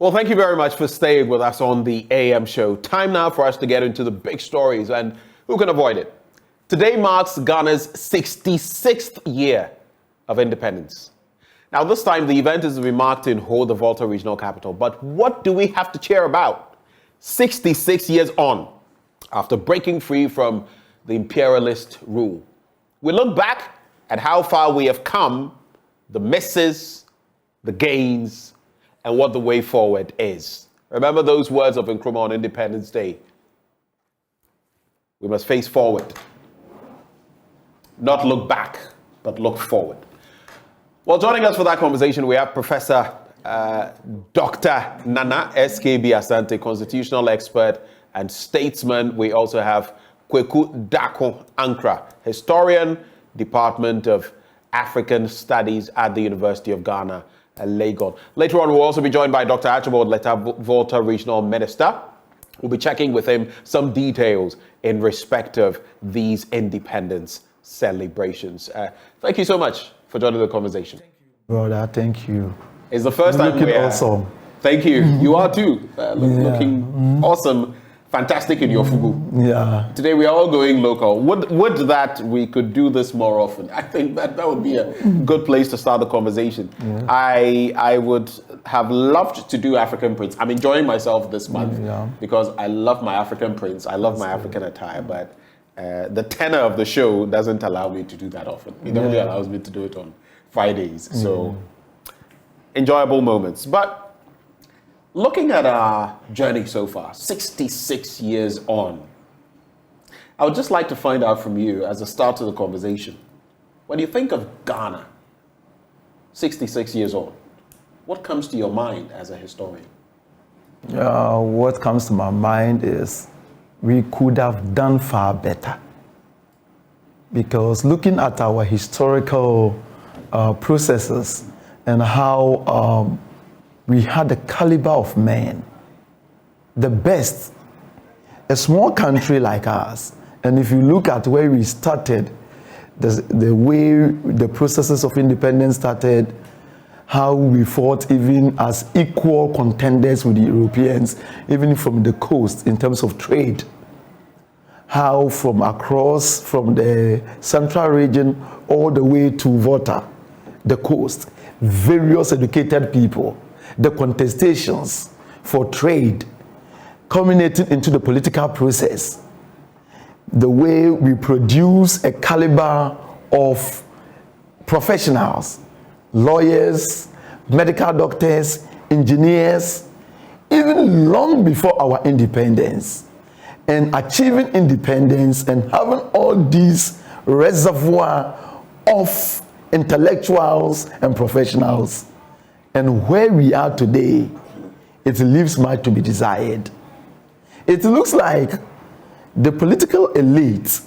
Well, thank you very much for staying with us on the AM show. Time now for us to get into the big stories, and who can avoid it? Today marks Ghana's 66th year of independence. Now, this time the event is to be marked in Ho, the Volta regional capital. But what do we have to cheer about? 66 years on, after breaking free from the imperialist rule. We look back at how far we have come, the misses, the gains, and what the way forward is. Remember those words of Nkrumah on Independence Day. We must face forward. Not look back, but look forward. Well, joining us for that conversation, we have Professor Dr. Nana SKB Asante, constitutional expert and statesman. We also have Kweku Dako Ankra, historian, Department of African Studies at the University of Ghana, Lagos. Later on, we'll also be joined by Dr. Archibald Letta, Volta Regional Minister. We'll be checking with him some details in respect of these independence celebrations. Thank you so much for joining the conversation. Thank you, brother. Thank you. It's the first time we're awesome. Thank you. You are too. Looking awesome. Fantastic in your fugu. Yeah. Today we are all going local. Would that we could do this more often? I think that would be a good place to start the conversation. Yeah. I would have loved to do African prints. I'm enjoying myself this month because I love my African prints. I love my African attire, but the tenor of the show doesn't allow me to do that often. It only allows me to do it on Fridays. So enjoyable moments. But looking at our journey so far, 66 years on, I would just like to find out from you as a start to the conversation, when you think of Ghana, 66 years on, what comes to your mind as a historian? What comes to my mind is we could have done far better. Because looking at our historical processes and how we had a caliber of men, the best, a small country like ours. And if you look at where we started, the way the processes of independence started, how we fought even as equal contenders with the Europeans, even from the coast in terms of trade, how from the central region all the way to Volta, the coast, various educated people, the contestations for trade culminating into the political process, the way we produce a caliber of professionals, lawyers, medical doctors, engineers, even long before our independence, and achieving independence and having all these reservoir of intellectuals and professionals. And where we are today, it leaves much to be desired. It looks like the political elites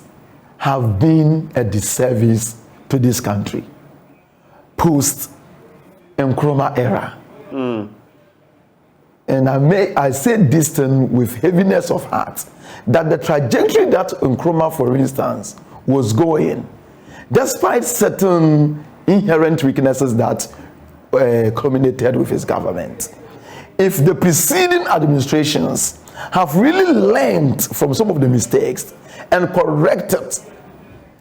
have been a disservice to this country post Nkrumah era. And I say this thing with heaviness of heart, that the trajectory that Nkrumah, for instance, was going, despite certain inherent weaknesses that culminated with his government. If the preceding administrations have really learned from some of the mistakes and corrected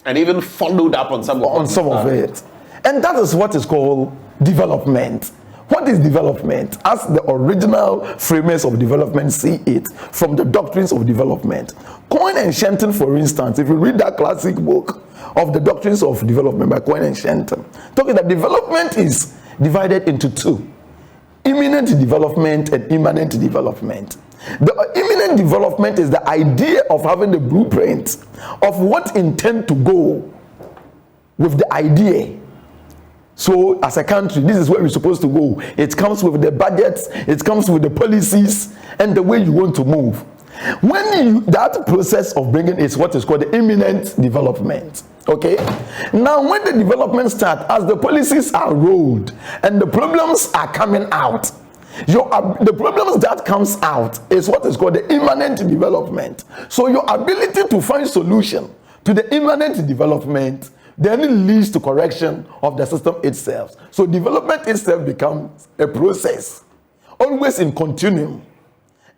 and even followed up on some of it, and that is what is called development. What is development? As the original framers of development see it from the doctrines of development. Coin and Shenton, for instance, if you read that classic book of the doctrines of development by Coin and Shenton, talking that development is divided into two: imminent development and immanent development. The imminent development is the idea of having the blueprint of what intend to go with the idea. So as a country, this is where we're supposed to go. It comes with the budgets, it comes with the policies and the way you want to move. That process of bringing is what is called the imminent development. Okay, now when the development starts, as the policies are rolled and the problems are coming out, the problems that comes out is what is called the immanent development. So your ability to find solution to the immanent development then it leads to correction of the system itself. So development itself becomes a process always in continuum.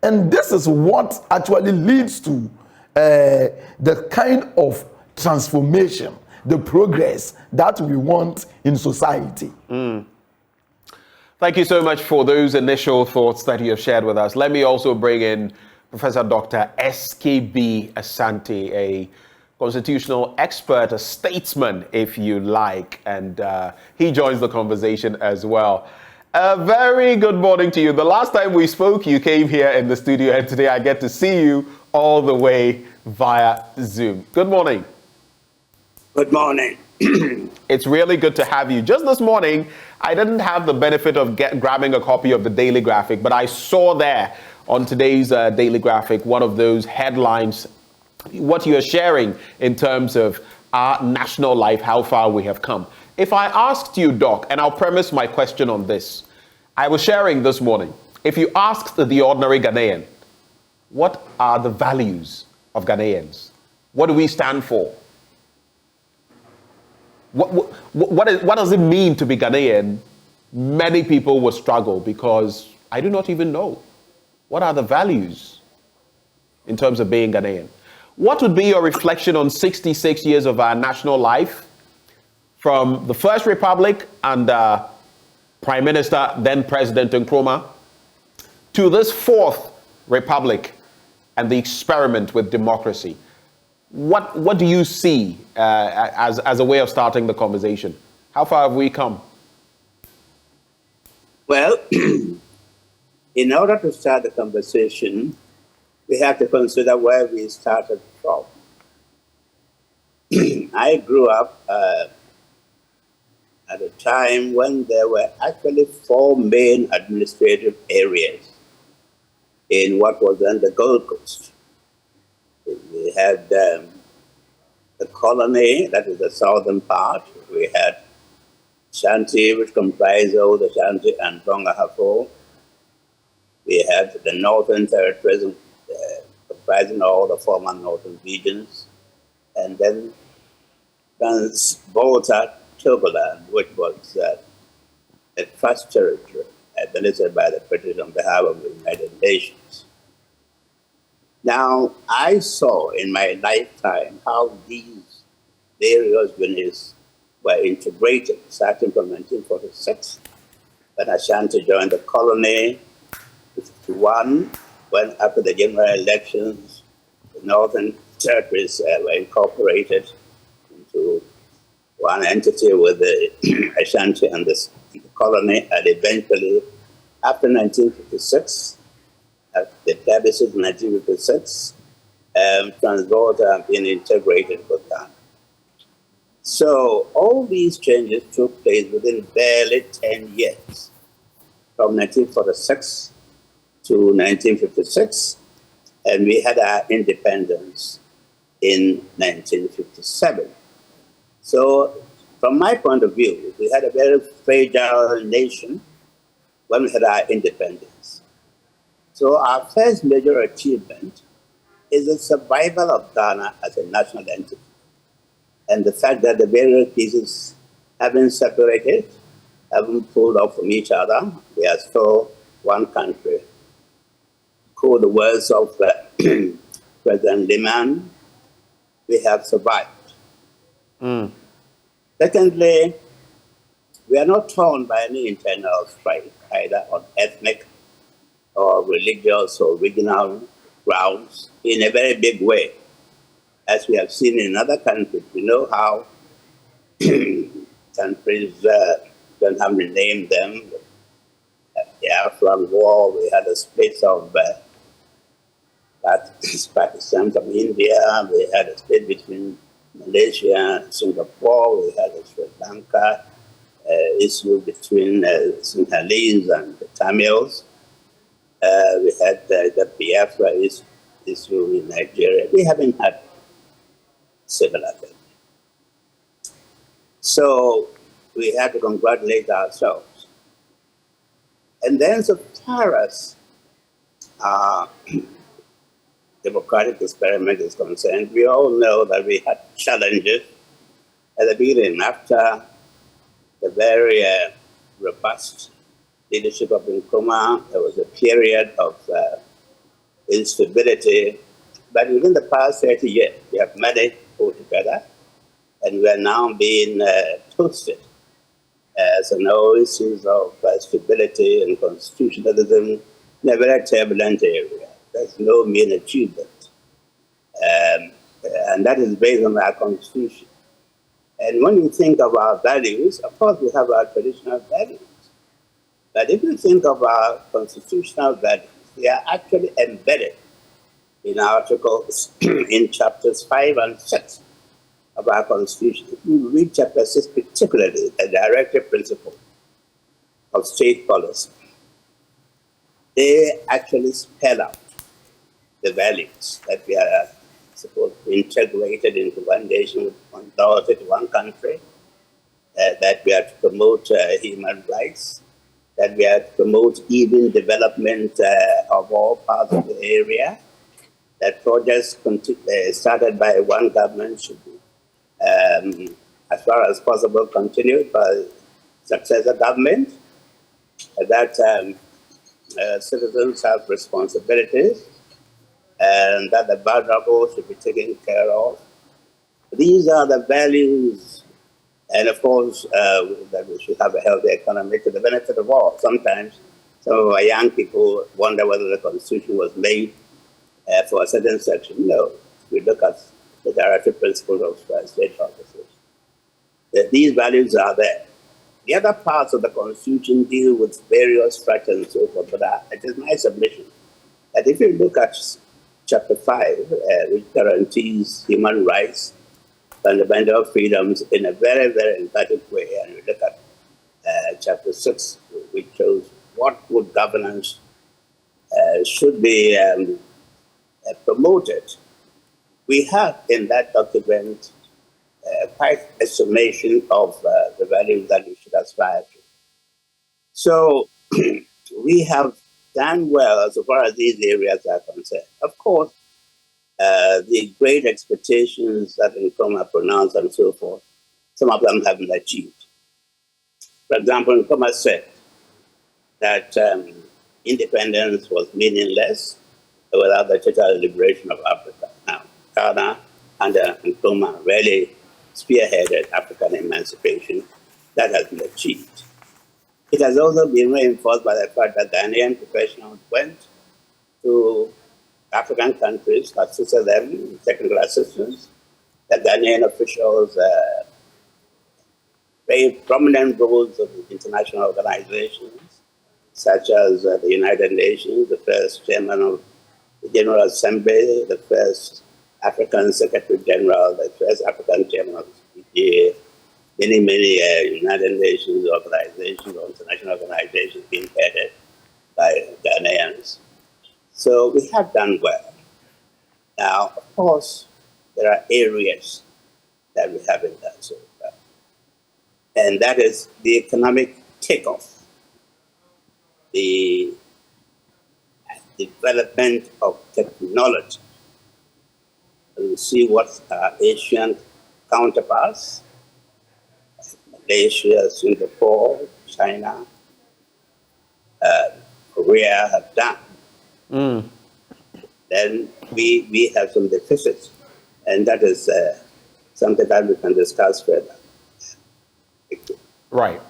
And this is what actually leads to the kind of transformation, the progress that we want in society. Thank you so much for those initial thoughts that you have shared with us. Let me also bring in Professor Dr. SKB Asante, a constitutional expert, a statesman, if you like, and he joins the conversation as well. A very good morning to you. The last time we spoke, you came here in the studio, and today I get to see you all the way via Zoom. Good morning. Good morning. It's really good to have you. Just this morning, I didn't have the benefit of grabbing a copy of the Daily Graphic, but I saw there on today's Daily Graphic one of those headlines, what you're sharing in terms of our national life, how far we have come. If I asked you, Doc, and I'll premise my question on this, I was sharing this morning, if you asked the ordinary Ghanaian, what are the values of Ghanaians? What do we stand for? What does it mean to be Ghanaian? Many people will struggle because I do not even know. What are the values in terms of being Ghanaian? What would be your reflection on 66 years of our national life from the First Republic and Prime Minister, then President Nkrumah, to this Fourth Republic and the experiment with democracy? What do you see as a way of starting the conversation? How far have we come? Well, in order to start the conversation, we have to consider where we started from. I grew up at a time when there were actually 4 main administrative areas in what was then the Gold Coast. We had the colony, that is the southern part. We had Shanti, which comprised all the Shanti and Tonga Hafo. We had the northern territories, comprising all the former northern regions. And then Trans-Volta Togoland, which was a trust territory administered by the British on behalf of the United Nations. Now, I saw in my lifetime how these various units were integrated, starting from 1946, when Ashanti joined the colony, 1951, when after the general elections, the northern territories were incorporated into one entity with the Ashanti and the colony, and eventually, after 1956, at the plebiscite in 1956, Trans-Volta have been integrated with Ghana. So all these changes took place within barely 10 years, from 1946 to 1956, and we had our independence in 1957. So from my point of view, we had a very fragile nation when we had our independence. So our first major achievement is the survival of Ghana as a national entity. And the fact that the various pieces have been separated, haven't pulled off from each other, we are still one country. Quote the words of President Liman, we have survived. Secondly, we are not torn by any internal strife, either on ethnic or religious or regional grounds in a very big way. As we have seen in other countries, we know how countries, don't have to name them, the Afghan war, we had a split of Pakistan from India, we had a split between Malaysia and Singapore, we had a Sri Lanka issue between Sinhalese and the Tamils. We had the Biafra issue in Nigeria. We haven't had similar things. So we had to congratulate ourselves. And then so far as democratic experiment is concerned, we all know that we had challenges at the beginning after the very robust leadership of Nkrumah, there was a period of instability. But within the past 30 years, we have managed to pull together, and we are now being toasted. So no issues of stability and constitutionalism in a very turbulent area. There's no mean achievement. And that is based on our constitution. And when you think of our values, of course we have our traditional values. But if you think of our constitutional values, they are actually embedded in articles in chapters 5 and 6 of our constitution. If you read chapter 6 particularly, the directive principle of state policy, they actually spell out the values that we are supposed to be integrated into one nation, with one law, to one country, that we are to promote human rights, that we are to promote even development of all parts of the area, that projects started by one government should be, as far as possible, continued by successor government, that citizens have responsibilities, and that the vulnerable should be taken care of. These are the values, and of course, that we should have a healthy economy to the benefit of all. Sometimes some of our young people wonder whether the Constitution was made for a certain section. No, we look at the directive principles of state officers. These values are there. The other parts of the Constitution deal with various structures and so forth, but it is my submission that if you look at Chapter 5, which guarantees human rights, fundamental freedoms in a very, very emphatic way, and we look at Chapter 6, which shows what good governance should be promoted, we have in that document quite a summation of the values that we should aspire to. So we have done well as far as these areas are concerned. Of course, the great expectations that Nkrumah pronounced and so forth, some of them haven't achieved. For example, Nkrumah said that independence was meaningless without the total liberation of Africa. Now, Ghana under Nkrumah really spearheaded African emancipation. That has been achieved. It has also been reinforced by the fact that Ghanaian professionals went to African countries, assisted them in technical assistance. The Ghanaian officials played prominent roles of international organizations, such as the United Nations, the first chairman of the General Assembly, the first African Secretary General, the first African chairman of the PGA, many United Nations organizations or international organizations being headed by Ghanaians. So we have done well. Now, of course, there are areas that we haven't done so well. And that is the economic takeoff, the development of technology. We see what our Asian counterparts, Malaysia, Singapore, China, Korea have done. Then we have some deficits, and that is something that we can discuss further. Right.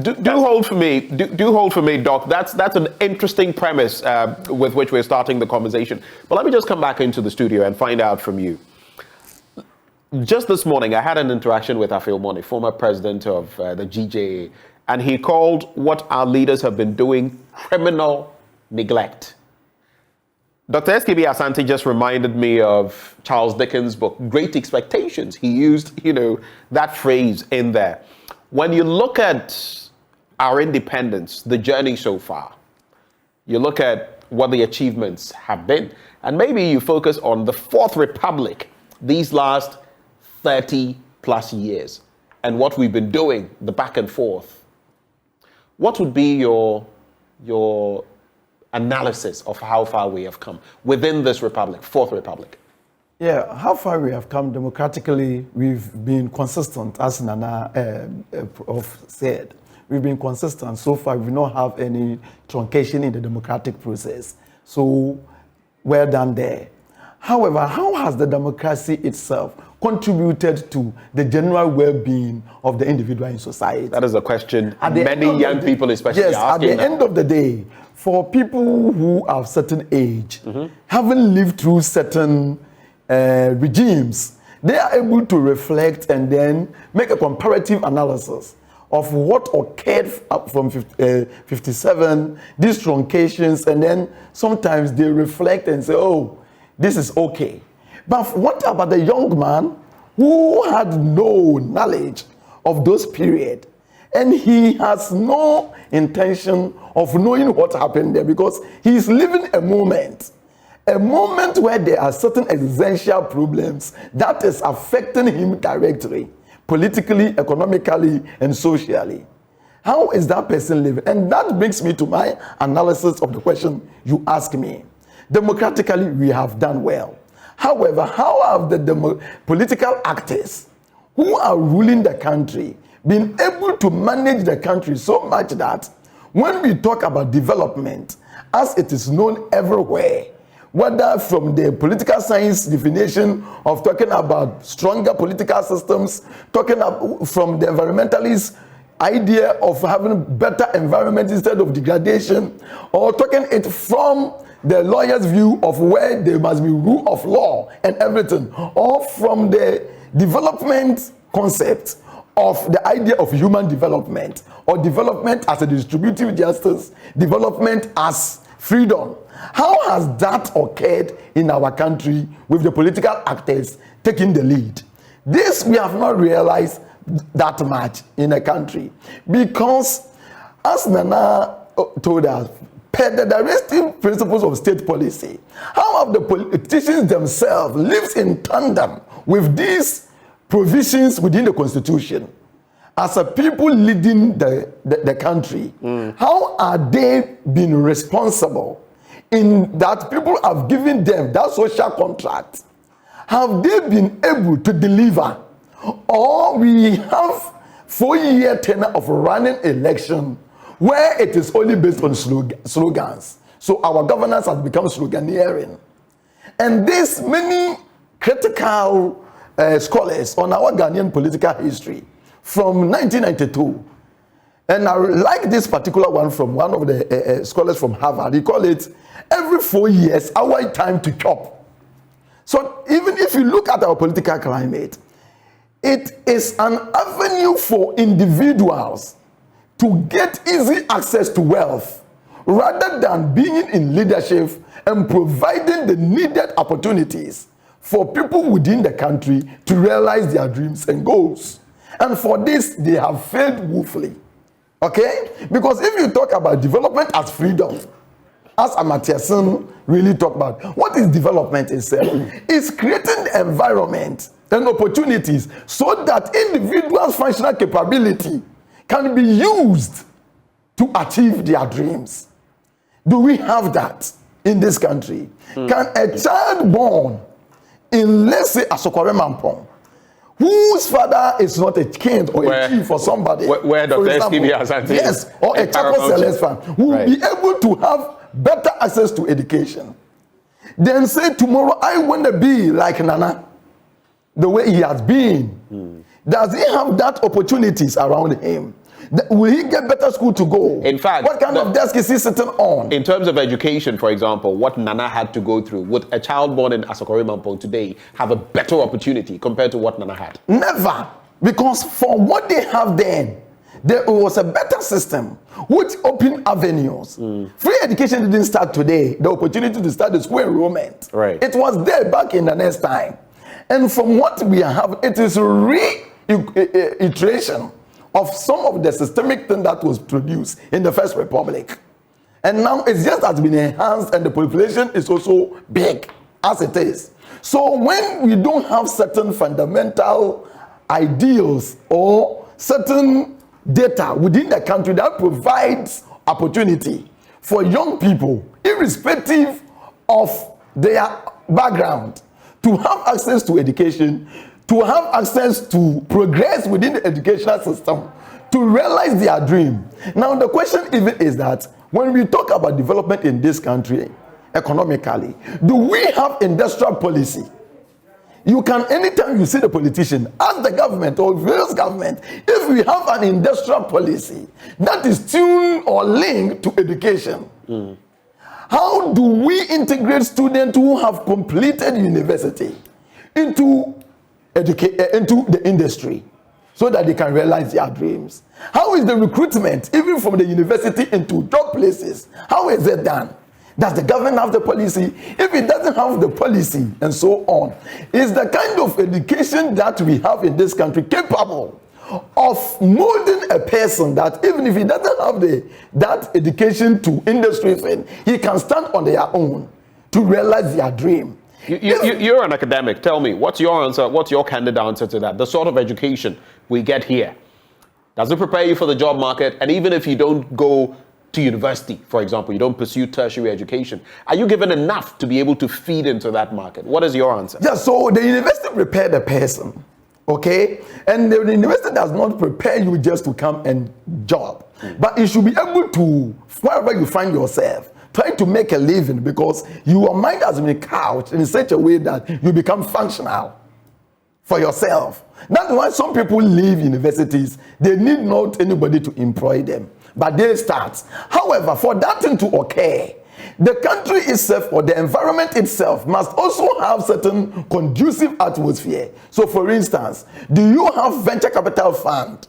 Do hold for me. Do hold for me, Doc. That's an interesting premise with which we're starting the conversation. But let me just come back into the studio and find out from you. Just this morning, I had an interaction with Afil Mone, former president of the GJA, and he called what our leaders have been doing criminal neglect. Dr. S.K.B. Asante just reminded me of Charles Dickens' book, Great Expectations. He used, that phrase in there. When you look at our independence, the journey so far, you look at what the achievements have been, and maybe you focus on the Fourth Republic, these last 30 plus years, and what we've been doing, the back and forth. What would be your analysis of how far we have come within this republic, Fourth Republic? Yeah, how far we have come democratically, we've been consistent, as Nana Prof said. we've been consistent. So far, we don't have any truncation in the democratic process. So, well done there. However, how has the democracy itself contributed to the general well-being of the individual in society? That is a question many young people especially are asking. At the end of the day, for people who are of certain age, having lived through certain regimes, they are able to reflect and then make a comparative analysis of what occurred from 57, these truncations, and then sometimes they reflect and say, oh, this is okay. But what about the young man who had no knowledge of those periods, and he has no intention of knowing what happened there because he's living a moment where there are certain existential problems that is affecting him directly, politically, economically, and socially. How is that person living? And that brings me to my analysis of the question you asked me. Democratically, we have done well. However, how have the political actors who are ruling the country been able to manage the country so much that when we talk about development, as it is known everywhere, whether from the political science definition of talking about stronger political systems, talking from the environmentalist idea of having better environment instead of degradation, or talking it from the lawyer's view of where there must be rule of law and everything, or from the development concept of the idea of human development, or development as a distributive justice, development as freedom. How has that occurred in our country with the political actors taking the lead? This we have not realized that much in a country because, as Nana told us, per the directing principles of state policy, how have the politicians themselves lived in tandem with these provisions within the constitution? As a people leading the country, how are they being responsible in that people have given them that social contract? Have they been able to deliver? Or we have 4-year tenure of running election where it is only based on slogans. So our governance has become sloganeering. And this many critical scholars on our Ghanaian political history from 1992, and I like this particular one from one of the scholars from Harvard. He called it every 4 years our time to chop. So even if you look at our political climate, it is an avenue for individuals to get easy access to wealth rather than being in leadership and providing the needed opportunities for people within the country to realize their dreams and goals. And for this, they have failed woefully. Okay? Because if you talk about development as freedom, as Amartya Sen really talked about, what is development itself? It's creating the environment and opportunities so that individuals' functional capability can be used to achieve their dreams. Do we have that in this country? Can a child born in, let's say, Asokore Mampong, whose father is not a king or a chief or somebody, where Dr. STB has had, yes, or a Chapo Celeste fan, will be able to have better access to education, then say tomorrow I want to be like Nana, the way he has been. Does he have that opportunities around him? Will he get better school to go? In fact, what kind of desk is he sitting on? In terms of education, for example, what Nana had to go through, would a child born in Asokore Mampong today have a better opportunity compared to what Nana had? Never. Because for what they have then, there was a better system which opened avenues. Free education didn't start today. The opportunity to start the school enrollment. Right. It was there back in the next time. And from what we have, it is reiteration of some of the systemic thing that was produced in the First Republic. And now it just has been enhanced and the population is also big as it is. So when we don't have certain fundamental ideals or certain data within the country that provides opportunity for young people, irrespective of their background, to have access to education, to have access to progress within the educational system, to realize their dream. Now, the question even is that when we talk about development in this country economically, do we have industrial policy? You can, anytime you see the politician, ask the government or various government if we have an industrial policy that is tuned or linked to education. How do we integrate students who have completed university into the industry so that they can realize their dreams? How is the recruitment, even from the university into job places? How is it done? Does the government have the policy? If it doesn't have the policy and so on, is the kind of education that we have in this country capable of molding a person that even if he doesn't have that education to industry thing, he can stand on their own to realize their dream? You're an academic. Tell me, what's your answer? What's your candid answer to that? The sort of education we get here, does it prepare you for the job market? And even if you don't go to university, for example, you don't pursue tertiary education, are you given enough to be able to feed into that market? What is your answer? Yeah, so the university prepare the person, okay? And the university does not prepare you just to come and job. But you should be able to, wherever you find yourself, try to make a living, because your mind has been couched in such a way that you become functional for yourself. That's why some people leave universities. They need not anybody to employ them, but they start. However, for that thing to occur, the country itself or the environment itself must also have certain conducive atmosphere. So for instance, do you have venture capital fund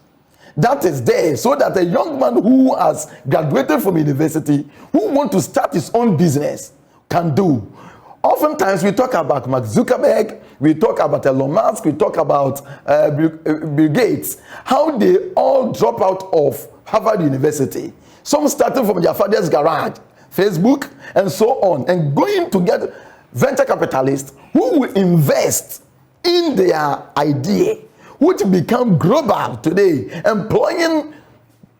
that is there so that a young man who has graduated from university, who wants to start his own business, can do? Oftentimes we talk about Mark Zuckerberg, we talk about Elon Musk, we talk about Bill Gates, how they all drop out of Harvard University. Some starting from their father's garage, Facebook, and so on, and going to get venture capitalists who will invest in their idea, which become global today, employing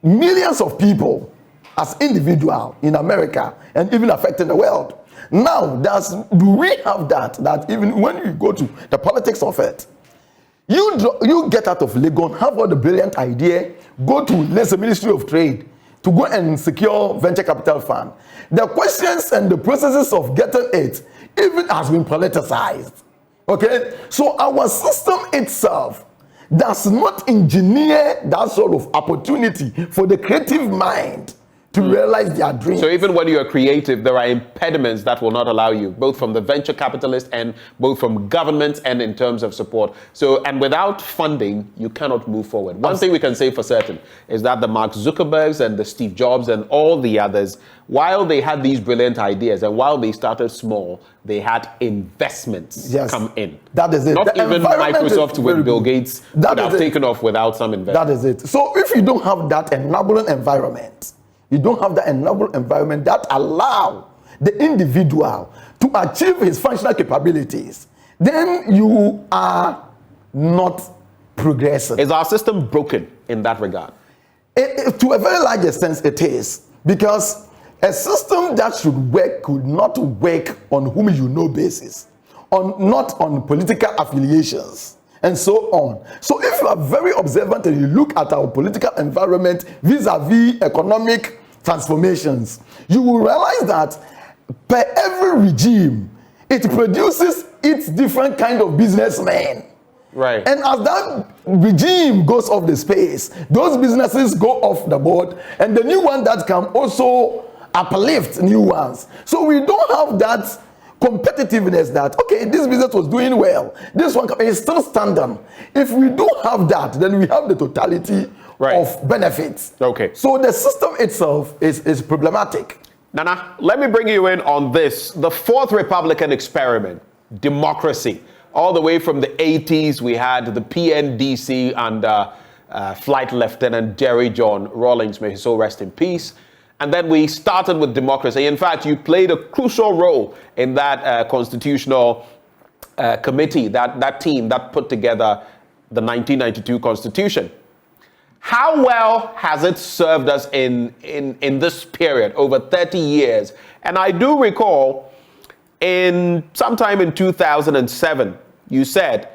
millions of people as individuals in America and even affecting the world. Now, do we have that even when you go to the politics of it, you get out of Lagos, have all the brilliant idea, go to the Ministry of Trade to go and secure venture capital fund. The questions and the processes of getting it even has been politicized. Okay, so our system itself does not engineer that sort of opportunity for the creative mind to realize their dreams. So even when you are creative, there are impediments that will not allow you, both from the venture capitalist and both from governments and in terms of support. So, and without funding, you cannot move forward. One thing we can say for certain is that the Mark Zuckerbergs and the Steve Jobs and all the others, while they had these brilliant ideas and while they started small, they had investments come in. That is it. Not even Microsoft with Bill Gates would have taken off without some investment. That is it. So if you don't have that enabling environment, you don't have the enabling environment that allow the individual to achieve his functional capabilities, then you are not progressing. Is our system broken in that regard? To a very large extent, it is. Because a system that should work could not work on whom you know basis, not on political affiliations, and so on. So if you are very observant and you look at our political environment vis-a-vis economic transformations, you will realize that per every regime, it produces its different kind of businessmen. Right. And as that regime goes off the space, those businesses go off the board, and the new one that can also uplift new ones. So we don't have that competitiveness that, okay, this business was doing well, this one is still standing. If we don't have that, then we have the totality of benefits. Okay. So the system itself is problematic. Nana, let me bring you in on this. The fourth Republican experiment, democracy. All the way from the 80s, we had the PNDC under Flight Lieutenant Jerry John Rawlings, may his soul rest in peace. And then we started with democracy. In fact, you played a crucial role in that constitutional committee, that team that put together the 1992 Constitution. How well has it served us in this period, over 30 years? And I do recall sometime in 2007, you said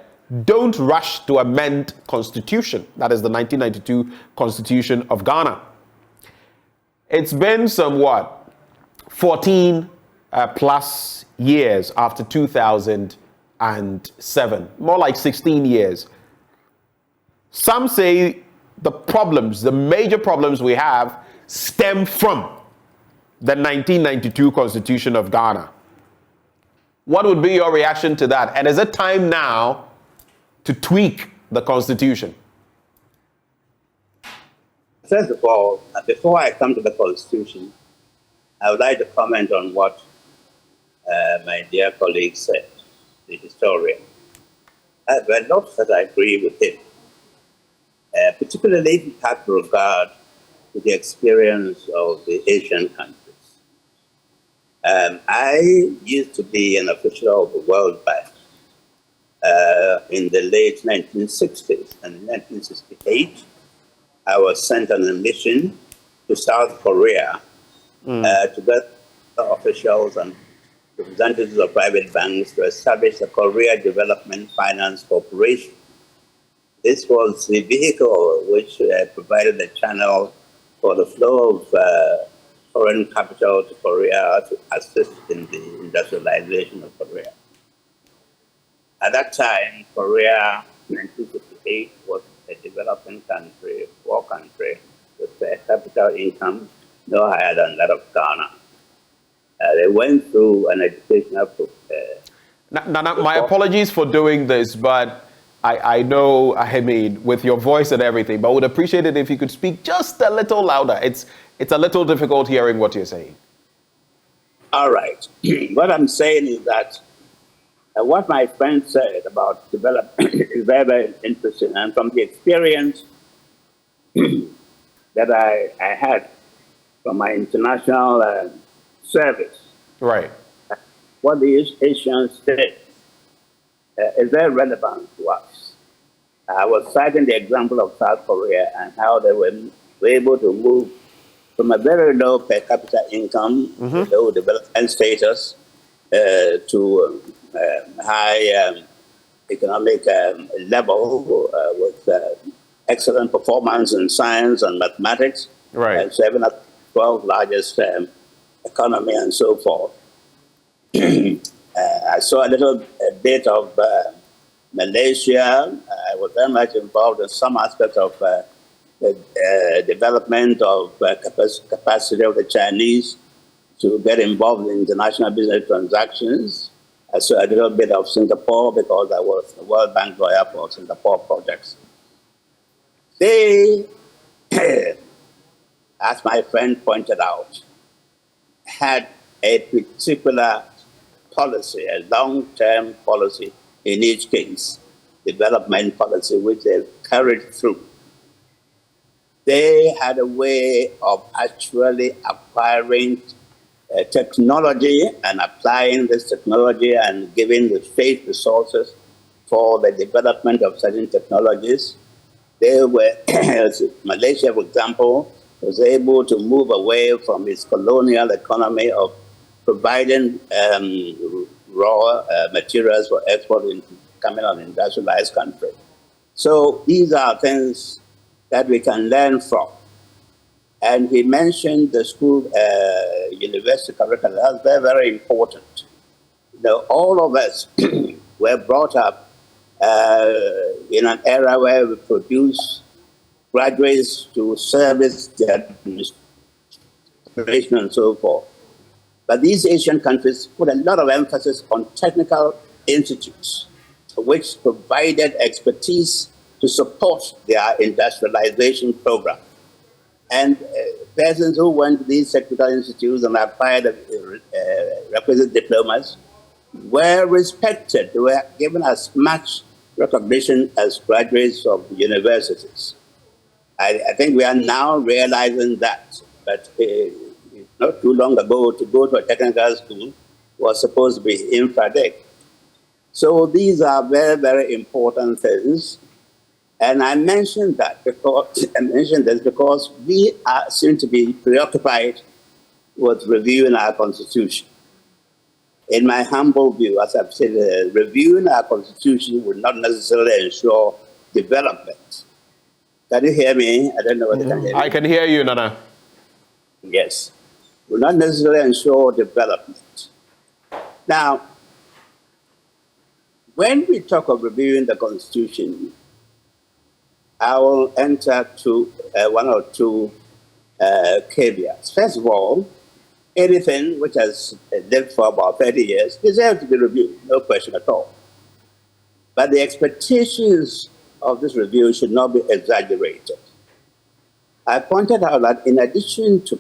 don't rush to amend constitution. That is the 1992 Constitution of Ghana. It's been somewhat 14 plus years after 2007, more like 16 years. Some say the problems, the major problems we have stem from the 1992 Constitution of Ghana. What would be your reaction to that? And is it time now to tweak the Constitution? First of all, before I come to the Constitution, I would like to comment on what my dear colleague said, the historian. There are lots that I agree with him, particularly if you have regard to the experience of the Asian countries. I used to be an official of the World Bank in the late 1960s, and in 1968, I was sent on a mission to South Korea to get officials and representatives of private banks to establish the Korea Development Finance Corporation. This was the vehicle which provided the channel for the flow of foreign capital to Korea to assist in the industrialization of Korea. At that time, Korea, 1958, was a developing country, poor country, with per capita income no higher than that of Ghana. They went through an educational process. Now, my apologies for doing this, but I know, I mean, with your voice and everything, but would appreciate it if you could speak just a little louder. It's a little difficult hearing what you're saying. All right. What I'm saying is that what my friend said about development is very, very interesting. And from the experience that I had from my international service, right, what the Asians did is very relevant to us. I was citing the example of South Korea and how they were able to move from a very low per capita income, low development status, to high economic level with excellent performance in science and mathematics, right, and 7 of 12 largest economy and so forth. I saw a little bit of Malaysia. I was very much involved in some aspects of the development of capacity of the Chinese to get involved in international business transactions. I saw a little bit of Singapore because I was the World Bank lawyer for Singapore projects. They, as my friend pointed out, had a particular policy, a long-term policy in each case, development policy, which they carried through. They had a way of actually acquiring technology and applying this technology and giving the state resources for the development of certain technologies. They were, Malaysia, for example, was able to move away from its colonial economy of providing raw materials for export into coming on industrialized country. So these are things that we can learn from. And he mentioned the school, university curriculum. That's very, very important. You know, all of us were brought up in an era where we produce graduates to service the administration and so forth. But these Asian countries put a lot of emphasis on technical institutes, which provided expertise to support their industrialization program. And persons who went to these technical institutes and acquired requisite diplomas were respected. They were given as much recognition as graduates of universities. I think we are now realizing that. But not too long ago, to go to a technical school was supposed to be infra-dig. So these are very, very important things. And I mentioned that because we seem to be preoccupied with reviewing our constitution. in my humble view, as I've said, reviewing our constitution would not necessarily ensure development. Can you hear me? I don't know whether you can hear me. I can hear you, Nana. Yes. Will not necessarily ensure development. Now, when we talk of reviewing the constitution, I will enter to one or two caveats. First of all, anything which has lived for about 30 years deserves to be reviewed, no question at all. But the expectations of this review should not be exaggerated. I pointed out that in addition to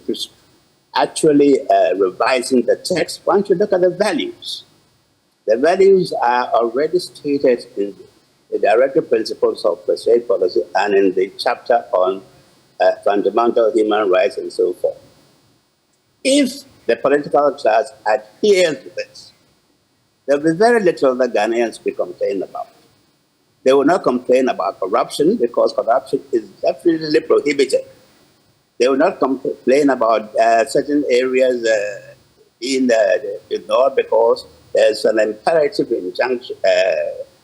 actually revising the text, one should look at the values. The values are already stated in the directive principles of the state policy and in the chapter on fundamental human rights and so forth. If the political class adheres to this, there will be very little that Ghanaians will complain about. They will not complain about corruption because corruption is definitely prohibited. They will not complain about certain areas in the north because there's an imperative injunction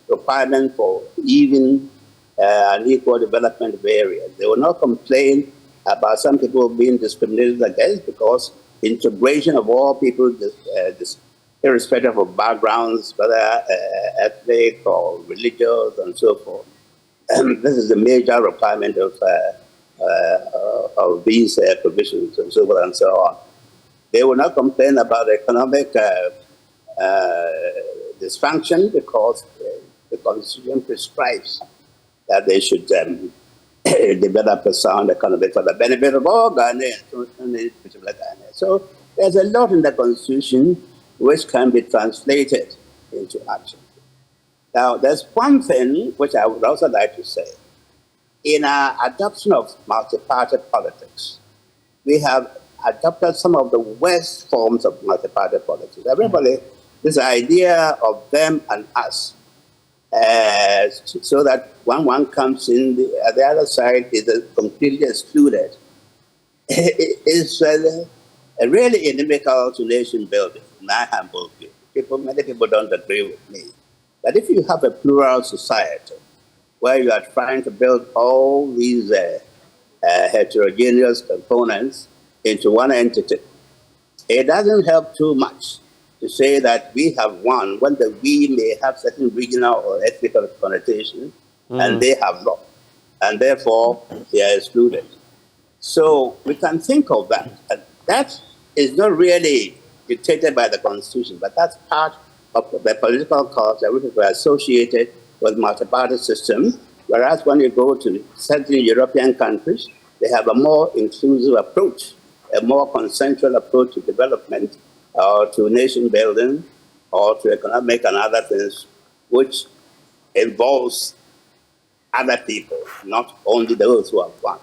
requirement for even and equal development of areas. They will not complain about some people being discriminated against because integration of all people, irrespective of backgrounds, whether ethnic or religious and so forth. This is a major requirement of these provisions and so forth and so on. They will not complain about economic dysfunction because the Constitution prescribes that they should develop a sound economy for the benefit of all Ghanaians. So there's a lot in the Constitution which can be translated into action. Now, there's one thing which I would also like to say. In our adoption of multi-party politics, we have adopted some of the worst forms of multi-party politics. Everybody, this idea of them and us, so that when one comes in, the other side is completely excluded, is really inimical to nation building, in my humble view. Many people don't agree with me. But if you have a plural society where you are trying to build all these heterogeneous components into one entity, it doesn't help too much to say that we have won when the we may have certain regional or ethnical connotation and they have not. And therefore, they are excluded. So we can think of that. And that is not really dictated by the Constitution, but that's part of the political culture which is associated with multi-party system, whereas when you go to certain European countries, they have a more inclusive approach, a more consensual approach to development, or to nation building, or to economic and other things, which involves other people, not only those who have won.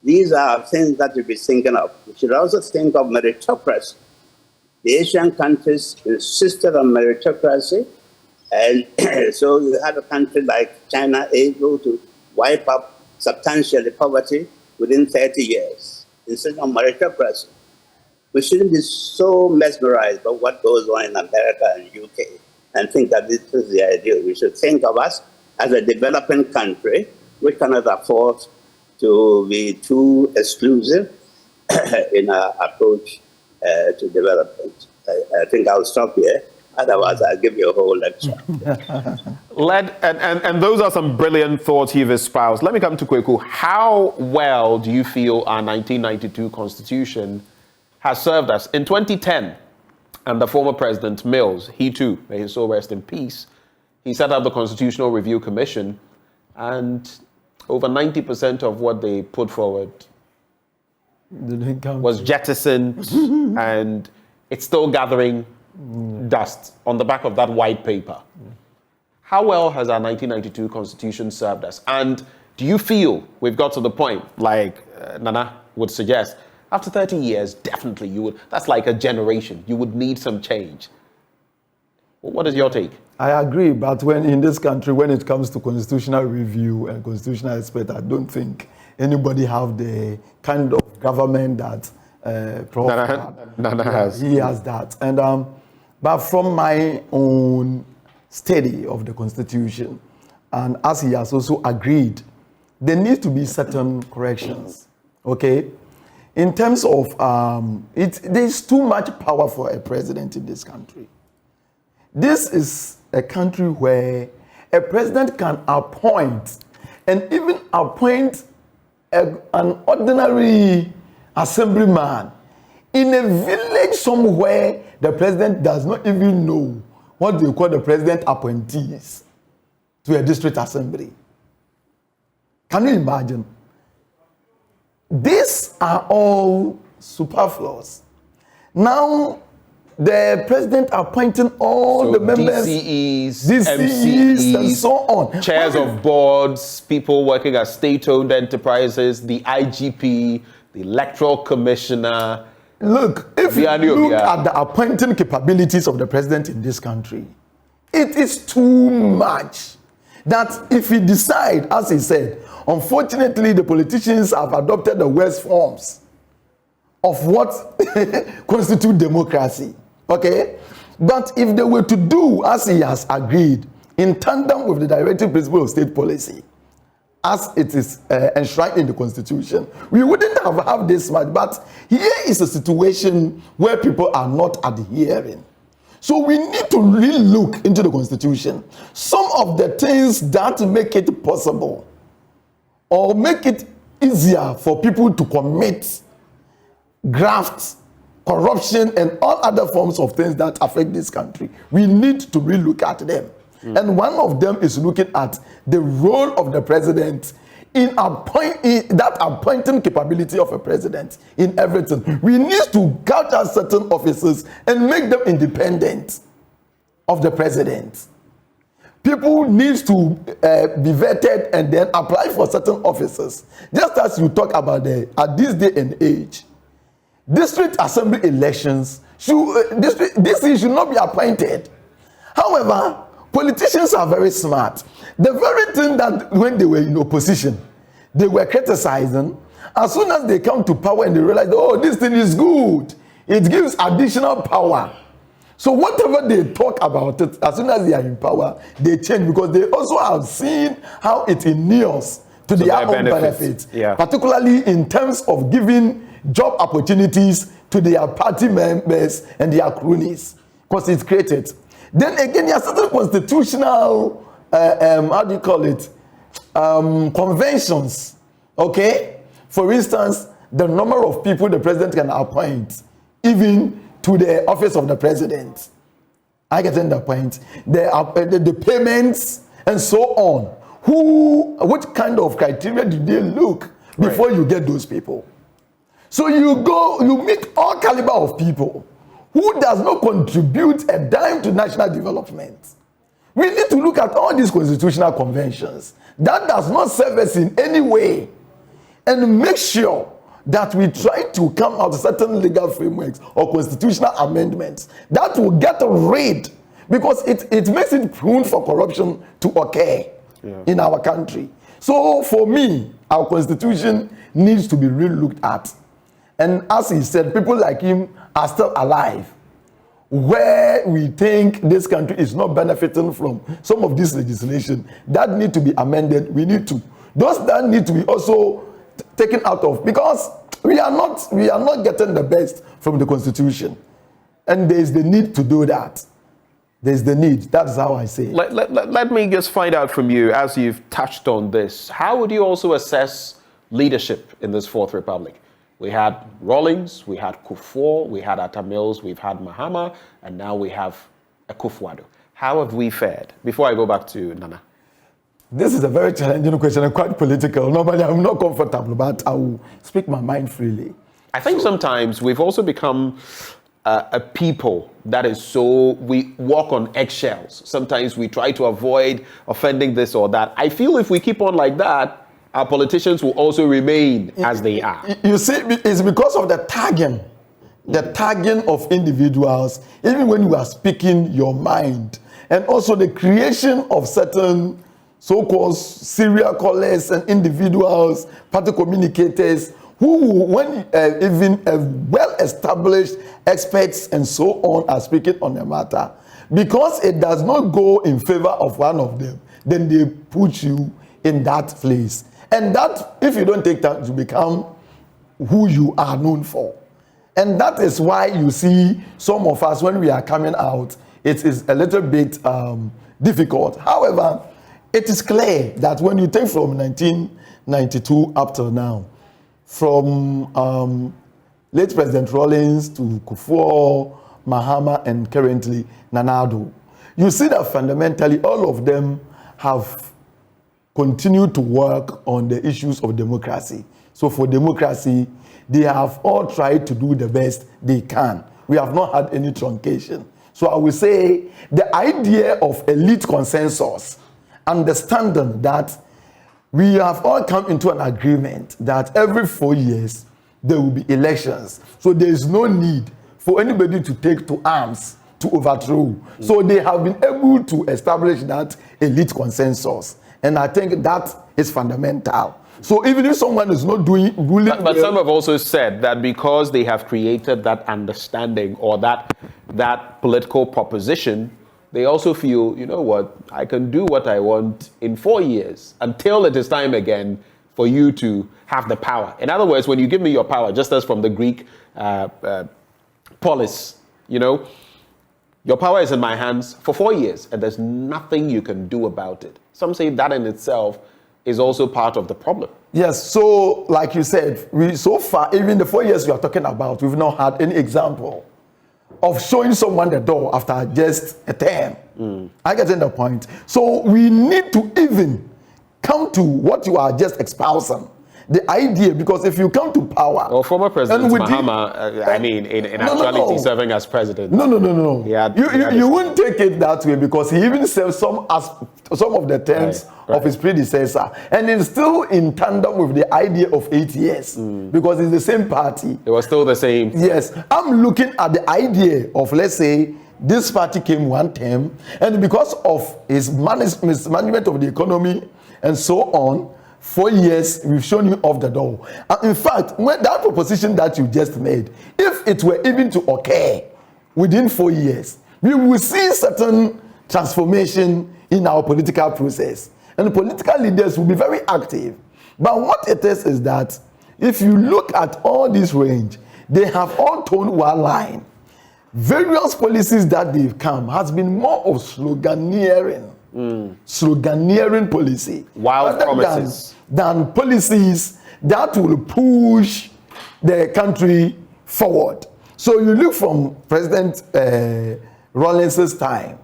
These are things that you'll be thinking of. You should also think of meritocracy. The Asian countries insisted on meritocracy, and so you had a country like China able to wipe up substantially poverty within 30 years, insisting on meritocracy. We shouldn't be so mesmerized by what goes on in America and UK and think that this is the ideal. We should think of us as a developing country which cannot afford to be too exclusive in our approach to development. I think I'll stop here. Otherwise, I'll give you a whole lecture. And those are some brilliant thoughts you've espoused. Let me come to Kweku. How well do you feel our 1992 Constitution has served us? In 2010, and the former President Mills, he too, may his soul rest in peace, he set up the Constitutional Review Commission, and over 90% of what they put forward was jettisoned, and it's still gathering dust on the back of that white paper. How well has our 1992 Constitution served us? And do you feel we've got to the point, like Nana would suggest, after 30 years, definitely you would, that's like a generation, you would need some change? What is your take? I agree, but when in this country, when it comes to constitutional review and constitutional expert, I don't think anybody have the kind of government that Prof. Nana has. He has that. And But from my own study of the Constitution, and as he has also agreed, there needs to be certain corrections, okay? In terms of, there's too much power for a president in this country. This is a country where a president can appoint and even appoint an ordinary assemblyman in a village somewhere. The president does not even know what they call the president appointees to a district assembly. Can you imagine? These are all superfluous. Now, the president appointing all the members, DCEs, MCEs, and so on. Chairs of boards, people working as state-owned enterprises, the IGP, the electoral commissioner. Look, if you look at the appointing capabilities of the president in this country, it is too much. That if he decide, as he said, unfortunately the politicians have adopted the worst forms of what constitute democracy. Okay? But if they were to do as he has agreed, in tandem with the directive principle of state policy, as it is enshrined in the Constitution, we wouldn't have this much. But here is a situation where people are not adhering. So we need to really look into the Constitution. Some of the things that make it possible or make it easier for people to commit graft, corruption, and all other forms of things that affect this country. We need to really look at them. And one of them is looking at the role of the president in that appointing capability of a president in everything. We need to cut out certain offices and make them independent of the president. People need to be vetted and then apply for certain offices. Just as you talk about at this day and age, district assembly elections, this thing should not be appointed. However, politicians are very smart. The very thing that when they were in opposition, they were criticizing, as soon as they come to power and they realize, oh, this thing is good, it gives additional power. So whatever they talk about it, as soon as they are in power, they change because they also have seen how it inures to their own benefits. Yeah. Particularly in terms of giving job opportunities to their party members and their cronies, because it's created. Then again, there are certain constitutional, conventions, okay? For instance, the number of people the president can appoint, even to the office of the president. I get in the point. The payments and so on. What kind of criteria do they look before you get those people? So you meet all caliber of people who does not contribute a dime to national development. We need to look at all these constitutional conventions. That does not serve us in any way. And make sure that we try to come out with certain legal frameworks or constitutional amendments that will get rid, because it makes it prone for corruption to occur in our country. So for me, our constitution needs to be really looked at. And as he said, people like him are still alive. Where we think this country is not benefiting from some of this legislation that need to be amended, we need to. Those that need to be also taken out of, because we are not getting the best from the Constitution. And there is the need to do that. There's the need. That's how I say it. Let me just find out from you, as you've touched on this, how would you also assess leadership in this Fourth Republic? We had Rawlings, we had Kufuor, we had Atta Mills, we've had Mahama, and now we have Akufo-Addo. How have we fared? Before I go back to Nana. This is a very challenging question and quite political. Normally, I'm not comfortable, but I will speak my mind freely. I think sometimes we've also become a people that is we walk on eggshells. Sometimes we try to avoid offending this or that. I feel if we keep on like that, our politicians will also remain as they are. You see, it's because of the tagging of individuals, even when you are speaking your mind, and also the creation of certain so-called serial callers and individuals, party communicators, who, when even well-established experts and so on are speaking on the matter, because it does not go in favor of one of them, then they put you in that place. And that, if you don't take time to become who you are known for. And that is why you see some of us, when we are coming out, it is a little bit difficult. However, it is clear that when you take from 1992 up till now, from late President Rawlings to Kufuor, Mahama, and currently Nana Addo, you see that fundamentally all of them have continued to work on the issues of democracy. So for democracy, they have all tried to do the best they can. We have not had any truncation. So I will say the idea of elite consensus, understanding that we have all come into an agreement that every 4 years there will be elections. So there is no need for anybody to take to arms to overthrow. So they have been able to establish that elite consensus. And I think that is fundamental. So even if someone is not doing ruling, but some have also said that because they have created that understanding or that political proposition, they also feel, you know what, I can do what I want in 4 years until it is time again for you to have the power. In other words, when you give me your power, just as from the Greek polis, you know, your power is in my hands for 4 years and there's nothing you can do about it. Some say that in itself is also part of the problem. Yes, so like you said, so far, even the 4 years we are talking about, we've not had any example of showing someone the door after just a term. I get in the point. So we need to even come to what you are just espousing. The idea, because if you come to power... Well, former President Mahama, I mean, in actuality serving as president. No. You wouldn't take it that way, because he even served some of the terms of his predecessor. And it's still in tandem with the idea of 8 years, because it's the same party. It was still the same. Yes. I'm looking at the idea of, let's say, this party came one term, and because of his mismanagement of the economy and so on, 4 years, we've shown you off the door. In fact, when that proposition that you just made, if it were even to occur within 4 years, we will see certain transformation in our political process. And the political leaders will be very active. But what it is that if you look at all this range, they have all told one line. Various policies that they've come has been more of sloganeering. Sloganeering policy. Wild promises. Than policies that will push the country forward. So you look from President Rawlings' time,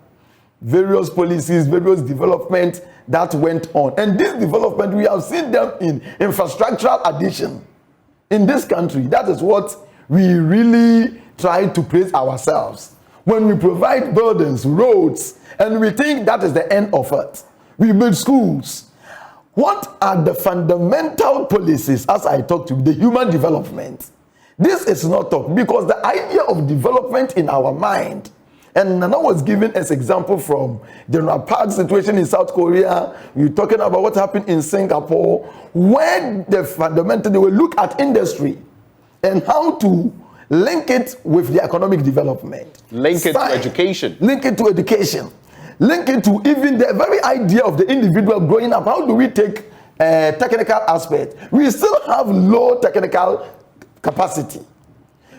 various policies, various development that went on. And this development, we have seen them in infrastructural addition in this country. That is what we really try to praise ourselves. When we provide buildings, roads, and we think that is the end of it. We build schools. What are the fundamental policies, as I talked to you, the human development? This is not talk, because the idea of development in our mind, and Nana was given as example from General Park's situation in South Korea. We're talking about what happened in Singapore, where the fundamental, they will look at industry and how to link it with the economic development. Link it to education. Link it to education. Link it to even the very idea of the individual growing up. How do we take technical aspect? We still have low technical capacity.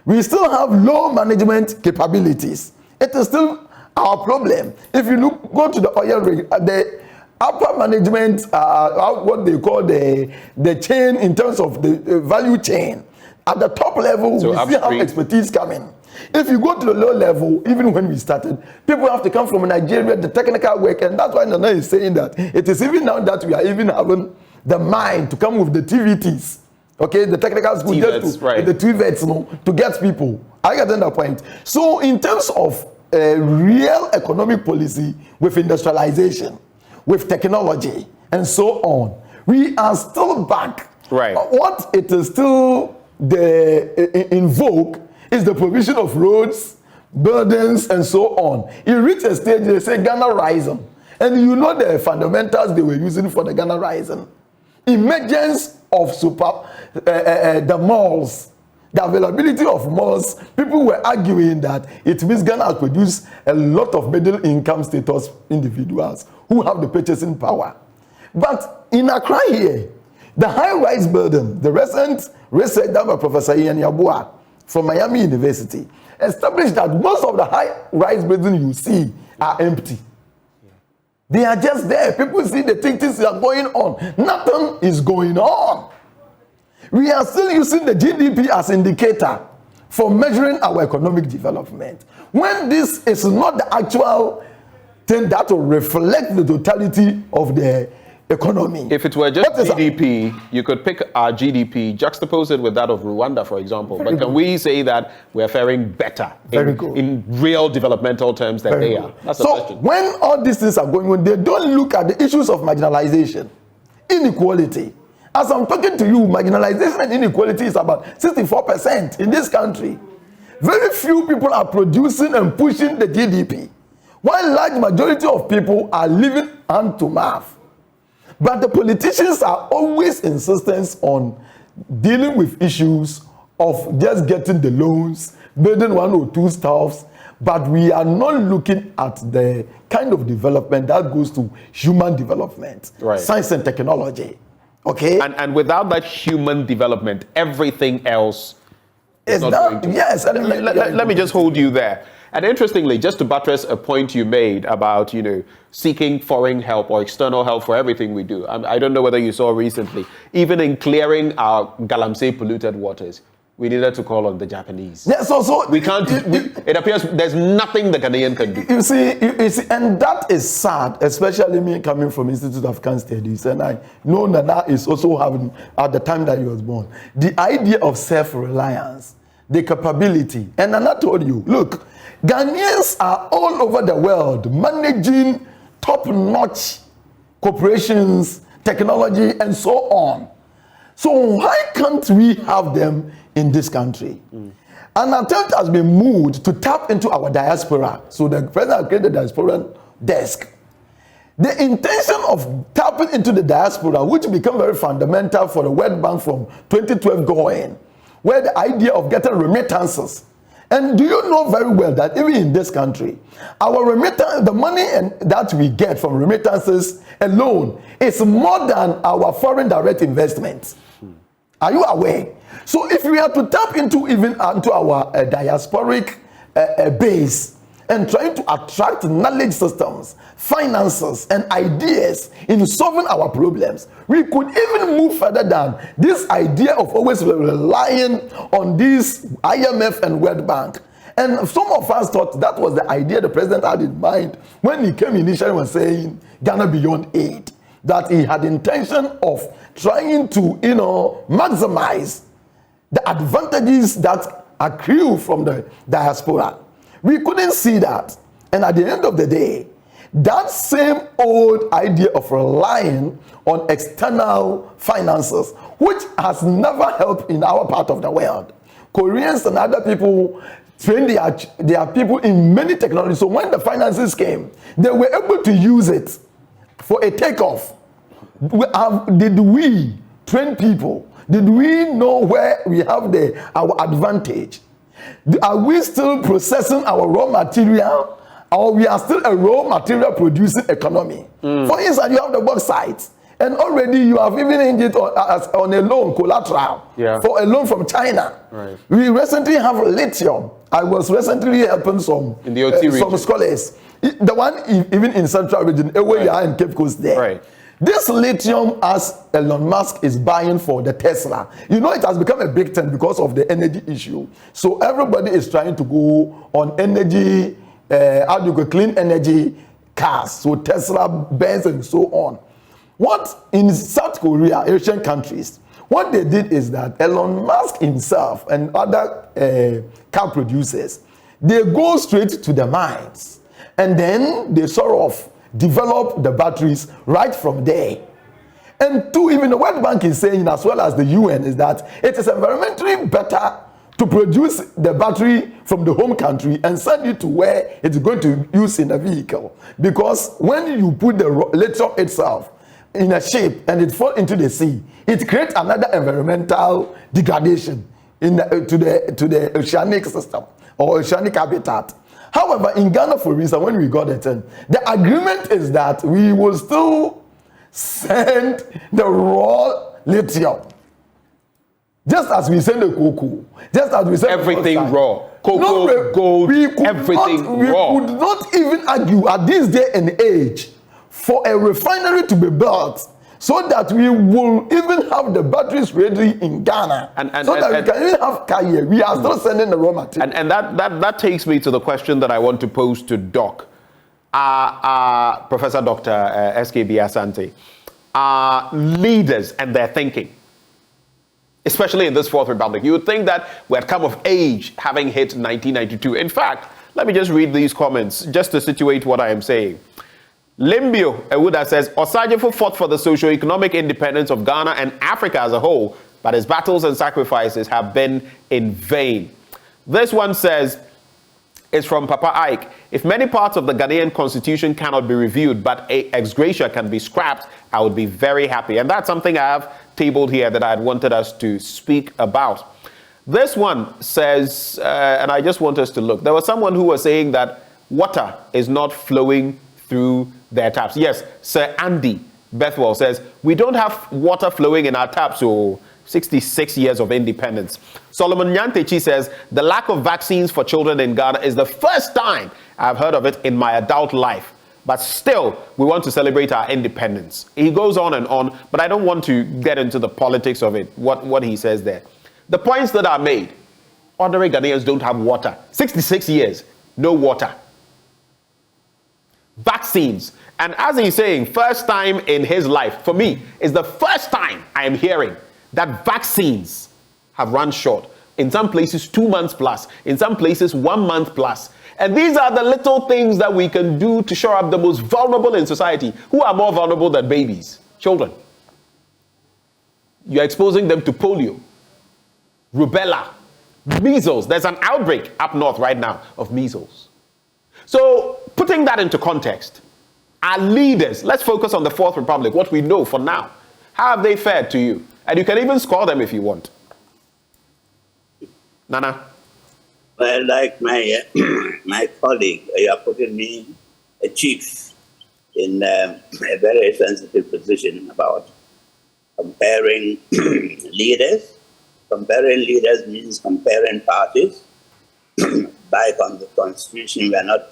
We still have low management capabilities. It is still our problem. If you go to the oil rig, the upper management, what they call the chain in terms of the value chain, at the top level, so we still have expertise coming. If you go to the low level, even when we started, people have to come from Nigeria, the technical work, and that's why Nana is saying that it is even now that we are even having the mind to come with the TVTs, okay, the technical school, just to, the TVETs, to get people. I get that point. So in terms of real economic policy with industrialization, with technology, and so on, we are still back. Right. What it is still in vogue is the provision of roads, buildings, and so on. It reached a stage, they say Ghana Rising. And you know the fundamentals they were using for the Ghana Rising. Emergence of the malls, the availability of malls, people were arguing that it means Ghana has produced a lot of middle income status individuals who have the purchasing power. But in Accra here, the high-rise building, the recent research done by Professor Ian Yabua from Miami University, established that most of the high-rise buildings you see are empty. They are just there. People see the things are going on. Nothing is going on. We are still using the GDP as indicator for measuring our economic development. When this is not the actual thing that will reflect the totality of the economy. If it were just GDP, you could pick our GDP, juxtapose it with that of Rwanda, for example. But can we say that we're faring better in real developmental terms than they are? That's the question. So when all these things are going on, they don't look at the issues of marginalization, inequality. As I'm talking to you, marginalization and inequality is about 64% in this country. Very few people are producing and pushing the GDP, while large majority of people are living hand to mouth. But the politicians are always insistent on dealing with issues of just getting the loans, building one or two stuffs, but we are not looking at the kind of development that goes to human development, science and technology. Okay? And without that human development, everything else is not going to. Yes. Let me just hold you there. And interestingly, just to buttress a point you made about, seeking foreign help or external help for everything we do. I don't know whether you saw recently, even in clearing our Galamsey polluted waters, we needed to call on the Japanese. Yeah, so we can't. It appears there's nothing the Ghanaian can do. You see, and that is sad, especially me coming from Institute of African Studies, and I know Nana is also having at the time that he was born the idea of self-reliance, the capability. And Nana told you, look, Ghanaians are all over the world managing top-notch corporations, technology, and so on. So why can't we have them in this country? An attempt has been moved to tap into our diaspora. So the president created the diaspora desk. The intention of tapping into the diaspora, which became very fundamental for the World Bank from 2012 going, where the idea of getting remittances. And do you know very well that even in this country, our remittance, the money that we get from remittances alone is more than our foreign direct investments. Are you aware? So if we are to tap into into our diasporic base and trying to attract knowledge systems, finances, and ideas in solving our problems, we could even move further than this idea of always relying on this IMF and World Bank. And some of us thought that was the idea the president had in mind when he came initially was saying Ghana Beyond Aid, that he had intention of trying to, maximize the advantages that accrue from the diaspora. We couldn't see that. And at the end of the day, that same old idea of relying on external finances, which has never helped in our part of the world. Koreans and other people train their people in many technologies. So when the finances came, they were able to use it for a takeoff. Did we train people? Did we know where we have our advantage? Are we still processing our raw material, or we are still a raw material producing economy? For instance, you have the bauxite, and already you have even ended on a loan collateral for a loan from China. Right. We recently have lithium. I was recently helping some scholars. The one even in Central region, where you are in Cape Coast there. Right. This lithium, as Elon Musk is buying for the Tesla, it has become a big thing because of the energy issue. So everybody is trying to go on energy, clean energy cars. So Tesla, Benz, and so on. What in South Korea, Asian countries, what they did is that Elon Musk himself and other car producers, they go straight to the mines, and then they sort of develop the batteries right from there. And two, even the World Bank is saying, as well as the UN, is that it is environmentally better to produce the battery from the home country and send it to where it's going to use in a vehicle. Because when you put the lithium itself, in a ship and it falls into the sea, it creates another environmental degradation to the oceanic system or oceanic habitat. However, in Ghana, for instance, when we got it in, the agreement is that we will still send the raw lithium. Just as we send the cocoa, just as we send everything raw. Cocoa, Cocoa, gold, everything raw. We could not even argue at this day and age for a refinery to be built so that we will even have the batteries ready in Ghana. So that we can even have car here. We are still sending the raw material. And that takes me to the question that I want to pose to Doc. Professor Dr. SKB Asante. Leaders and their thinking, especially in this Fourth Republic. You would think that we had come of age having hit 1992. In fact, let me just read these comments just to situate what I am saying. Limbio Ewuda says, Osajefo fought for the socio-economic independence of Ghana and Africa as a whole, but his battles and sacrifices have been in vain. This one says, it's from Papa Ike. If many parts of the Ghanaian constitution cannot be reviewed, but ex gratia can be scrapped, I would be very happy. And that's something I have tabled here that I had wanted us to speak about. This one says, and I just want us to look. There was someone who was saying that water is not flowing through their taps. Yes, Sir Andy Bethwell says, we don't have water flowing in our taps, so 66 years of independence. Solomon Nyantechi says, the lack of vaccines for children in Ghana is the first time I've heard of it in my adult life. But still, we want to celebrate our independence. He goes on, but I don't want to get into the politics of it, what he says there. The points that are made, ordinary Ghanaians don't have water. 66 years, no water. Vaccines. And as he's saying, first time in his life, for me, is the first time I am hearing that vaccines have run short. In some places, 2 months plus. In some places, 1 month plus. And these are the little things that we can do to shore up the most vulnerable in society. Who are more vulnerable than babies? Children. You're exposing them to polio, rubella, measles. There's an outbreak up north right now of measles. So, putting that into context, our leaders, let's focus on the Fourth Republic, what we know for now. How have they fared to you? And you can even score them if you want. Nana? Well, like my my colleague, you are putting me a chief in a very sensitive position about comparing leaders. Comparing leaders means comparing parties. By the Constitution, we are not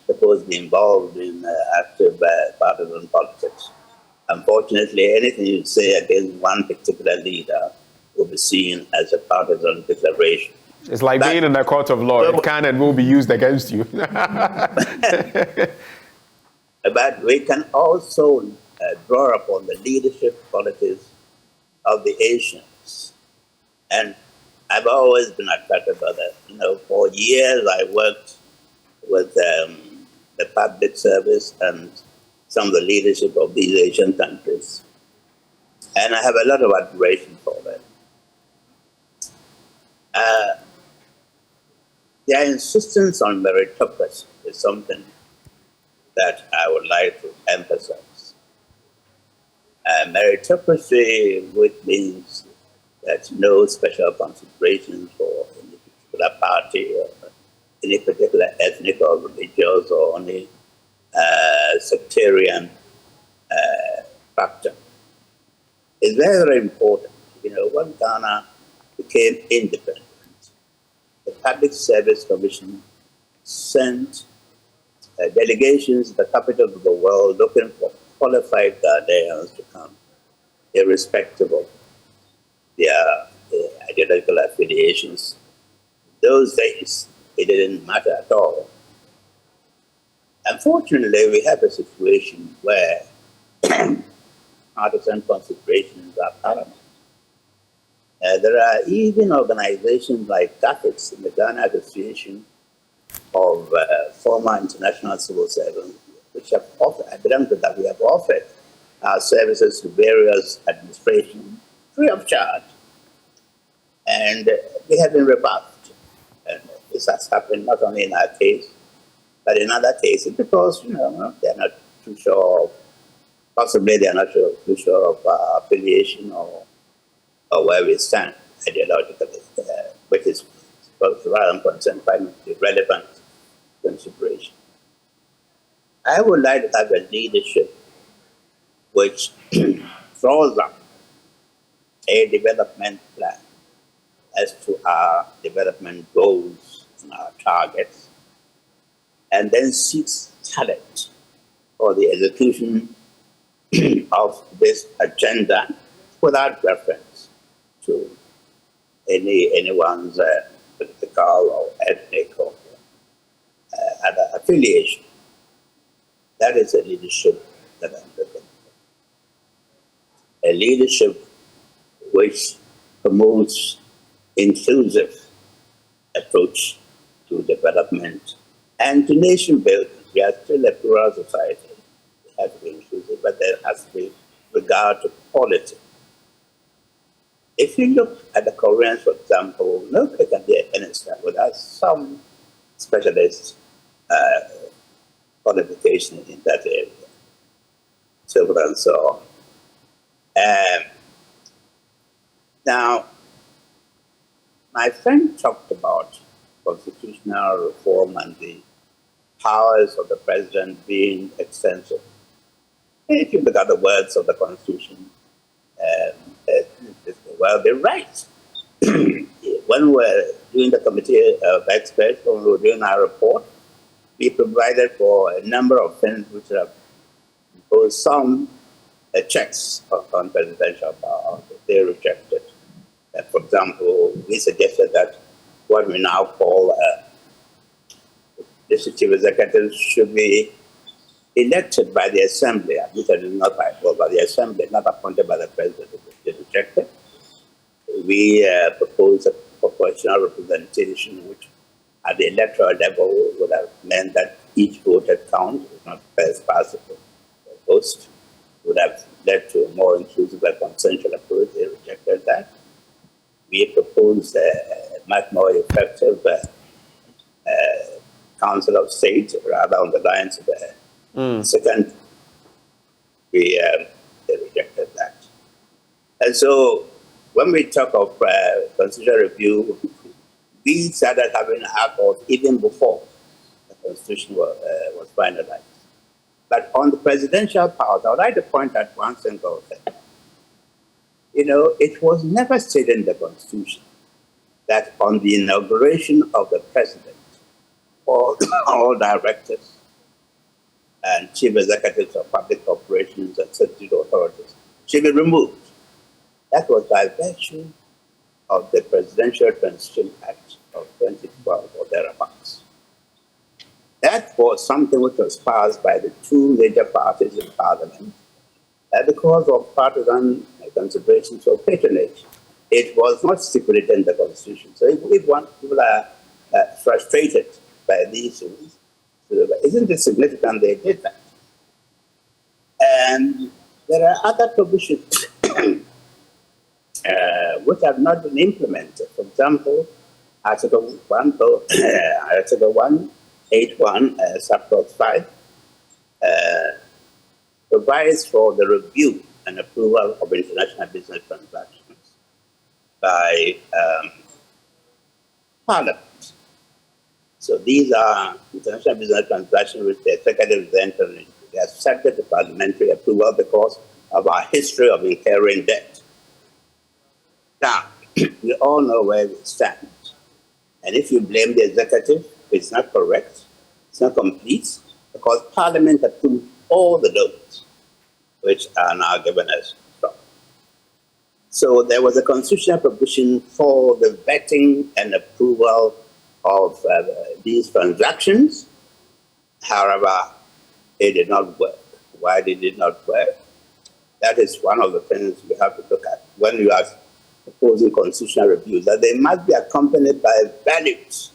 supposed to be involved in active partisan politics. Unfortunately, anything you say against one particular leader will be seen as a partisan declaration. It's like being in a court of law. It can and will be used against you. But we can also draw upon the leadership qualities of the Asians. And I've always been attracted by that. You know, for years I worked with the public service and some of the leadership of these Asian countries. And I have a lot of admiration for them. Their insistence on meritocracy is something that I would like to emphasize. Meritocracy, which means that no special considerations for any particular party or any particular ethnic or religious or any sectarian factor, is very, very important. You know, when Ghana became independent, the Public Service Commission sent delegations to the capital of the world looking for qualified Ghanaians to come, irrespective of their ideological affiliations. Those days, it didn't matter at all. Unfortunately, we have a situation where partisan considerations are paramount. There are even organizations like GAFIX, in the Ghana Association of former international civil servants, which have offered, I belong to that, we have offered our services to various administrations free of charge. And they have been rebuffed. And this has happened not only in our case, but in other cases, because, you know, they're not too sure of Possibly they are not too sure of our affiliation or where we stand ideologically, which is, as far as I'm concerned, primarily relevant consideration. I would like to have a leadership which throws up a development plan as to our development goals and our targets, and then seeks talent for the execution of this agenda without reference to anyone's political or ethnic or other affiliation. That is a leadership that I'm looking for. A leadership which promotes inclusive approach to development and to nation building. We are still a plural society. We have to be inclusive, but there has to be regard to quality. If you look at the Koreans, for example, nobody can be a minister without some specialist qualification in that area, so forth and so on. Now, my friend talked about constitutional reform and the powers of the president being extensive. If you look at the words of the Constitution, well, they're right. When we were doing the committee of experts, when we were doing our report, we provided for a number of things which have imposed some checks on presidential power that they rejected. For example, we suggested that what we now call chief executives should be elected by the assembly, admittedly not by the assembly, not appointed by the president. They rejected. We proposed a proportional representation, which at the electoral level would have meant that each vote had counted, not first past the post, would have led to a more inclusive and consensual approach. They rejected that. We proposed a much more effective Council of State, rather on the lines of the second. They rejected that. And so when we talk of constitutional review, we started having accords even before the Constitution was finalized. But on the presidential powers, I would like to point out one single thing. You know, it was never stated in the Constitution that on the inauguration of the president, all directors and chief executives of public corporations and statutory authorities should be removed. That was by virtue of the Presidential Transition Act of 2012 or thereabouts. That was something which was passed by the two major parties in Parliament because of partisan considerations of patronage. It was not stipulated in the Constitution. So if people are frustrated by these things, isn't it significant they did that? And there are other provisions which have not been implemented. For example, Article 181, subclause 5, provides for the review and approval of international business transactions by Parliament. So these are international business transactions which the executive is entering into. They are subject to parliamentary approval because of our history of incurring debt. Now, we all know where we stand. And if you blame the executive, it's not correct, it's not complete, because Parliament approved all the loans which are now given us from. So there was a constitutional provision for the vetting and approval of these transactions. However, it did not work. Why did it not work? That is one of the things we have to look at when you are proposing constitutional reviews, that they must be accompanied by values,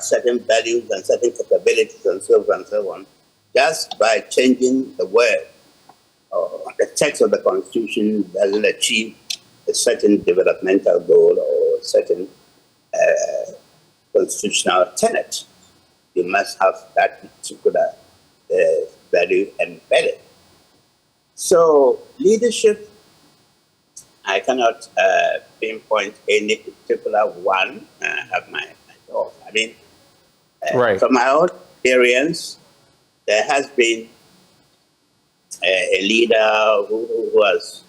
certain values and certain capabilities and so on and so on. Just by changing the word or the text of the Constitution doesn't achieve a certain developmental goal or a certain constitutional tenet. You must have that particular value embedded. So leadership, I cannot pinpoint any particular one. I have my thoughts. I mean, from my own experience, there has been a leader who has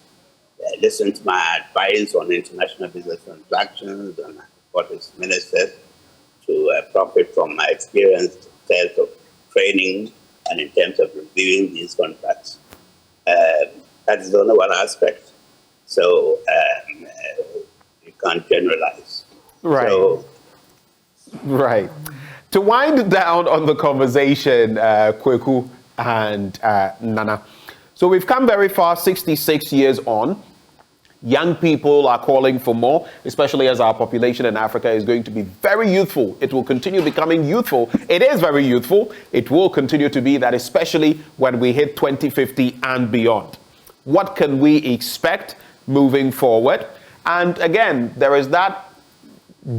listened to my advice on international business transactions and what his ministers to profit from my experience in terms of training and in terms of reviewing these contracts. That is only one aspect. So you can't generalize. Right. So, right. To wind down on the conversation, Kweku and Nana. So we've come very far, 66 years on. Young people are calling for more, especially as our population in Africa is going to be very youthful. It will continue becoming youthful. It is very youthful. It will continue to be that, especially when we hit 2050 and beyond. What can we expect moving forward? And again, there is that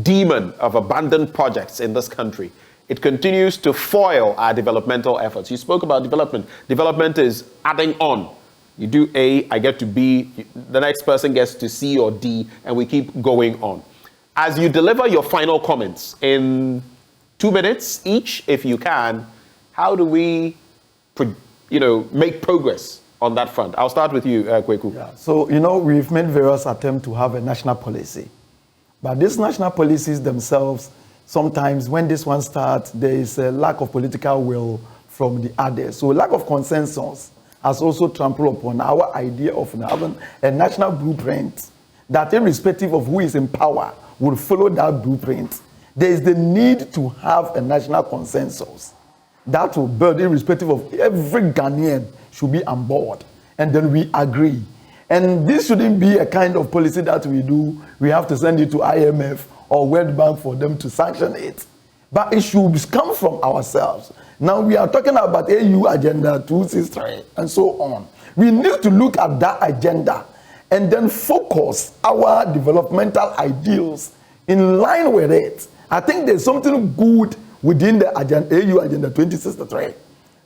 demon of abandoned projects in this country. It continues to foil our developmental efforts. You spoke about development. Development is adding on. You do A, I get to B, the next person gets to C or D, and we keep going on. As you deliver your final comments in 2 minutes each, if you can, how do we, make progress on that front? I'll start with you, Kweku. Yeah. So, we've made various attempts to have a national policy. But these national policies themselves, sometimes when this one starts, there is a lack of political will from the others. So lack of consensus has also trampled upon our idea of having a national blueprint that irrespective of who is in power will follow that blueprint. There is the need to have a national consensus that will build irrespective of every Ghanaian should be on board. And then we agree. And this shouldn't be a kind of policy that we do. We have to send it to IMF or World Bank for them to sanction it. But it should come from ourselves. Now we are talking about AU Agenda 263 and so on. We need to look at that agenda and then focus our developmental ideals in line with it. I think there's something good within the AU Agenda 2063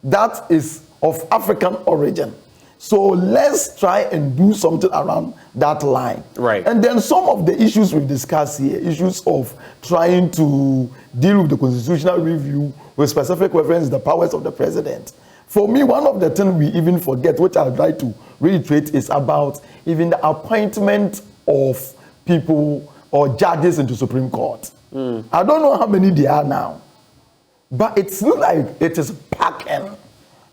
that is of African origin. So let's try and do something around that line. Right. And then some of the issues we discuss here, issues of trying to deal with the constitutional review with specific reference to the powers of the president. For me, one of the things we even forget, which I'd like to reiterate, is about even the appointment of people or judges into Supreme Court. I don't know how many there are now, but it looks like it is packing.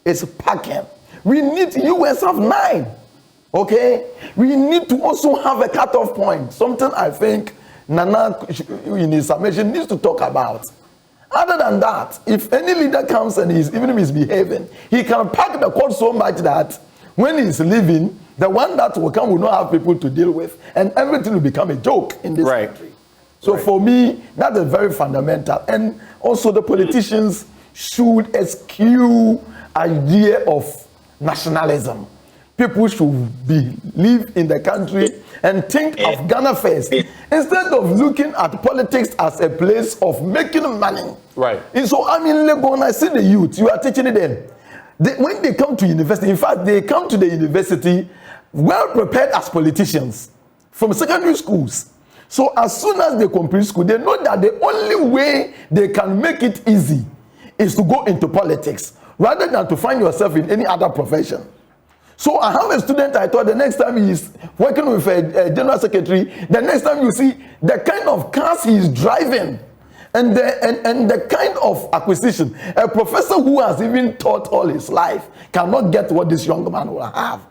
It's packing. We need US of 9, okay? We need to also have a cutoff point, something I think Nana, in his summation, needs to talk about. Other than that, if any leader comes and he's even misbehaving, he can pack the court so much that when he's leaving, the one that will come will not have people to deal with, and everything will become a joke in this country. So for me, that is very fundamental. And also the politicians should eschew idea of nationalism. People should live in the country and think of Ghana first instead of looking at politics as a place of making money. Right. And so I'm in Legon, I see the youth, you are teaching them. When they come to university, in fact, they come to the university well prepared as politicians from secondary schools. So as soon as they complete school, they know that the only way they can make it easy is to go into politics, rather than to find yourself in any other profession. So I have a student, I thought the next time he's working with a general secretary, the next time you see the kind of cars he's driving and the kind of acquisition, a professor who has even taught all his life cannot get what this young man will have.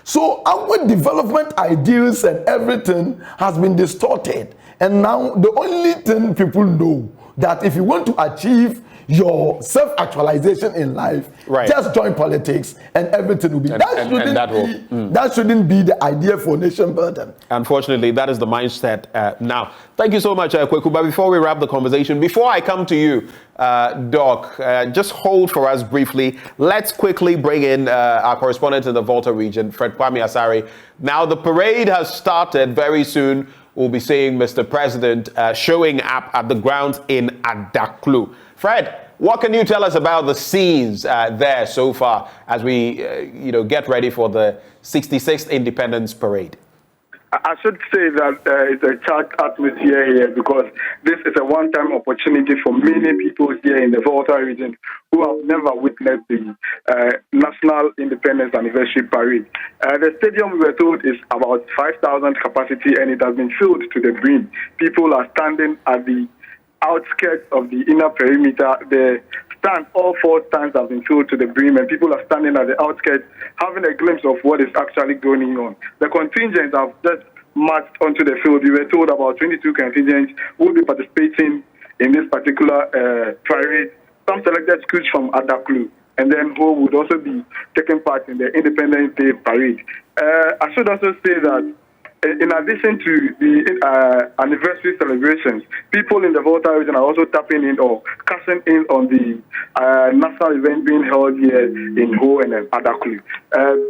So our development ideals and everything has been distorted. And now the only thing people know that if you want to achieve your self-actualization in life, just join politics and everything will be. That shouldn't be the idea for nation building. Unfortunately, that is the mindset now. Thank you so much, Kweku. But before we wrap the conversation, before I come to you, Doc, just hold for us briefly. Let's quickly bring in our correspondent in the Volta region, Fred Kwame Asare. Now, the parade has started. Very soon, we'll be seeing Mr. President showing up at the grounds in Adaklu. Fred, What can you tell us about the scenes there so far as we, get ready for the 66th Independence Parade? I should say that it's a charged atmosphere here because this is a one-time opportunity for many people here in the Volta region who have never witnessed the National Independence Anniversary Parade. The stadium, we were told, is about 5,000 capacity and it has been filled to the brim. People are standing at the outskirts of the inner perimeter. The stands, all four stands have been filled to the brim, and people are standing at the outskirts having a glimpse of what is actually going on. The contingents have just marched onto the field. We were told about 22 contingents will be participating in this particular parade. Some selected schools from Adaklu, and then who would also be taking part in the Independence Day parade. I should also say that in addition to the anniversary celebrations, people in the Volta region are also tapping in or cashing in on the national event being held here in Ho and Adaklu.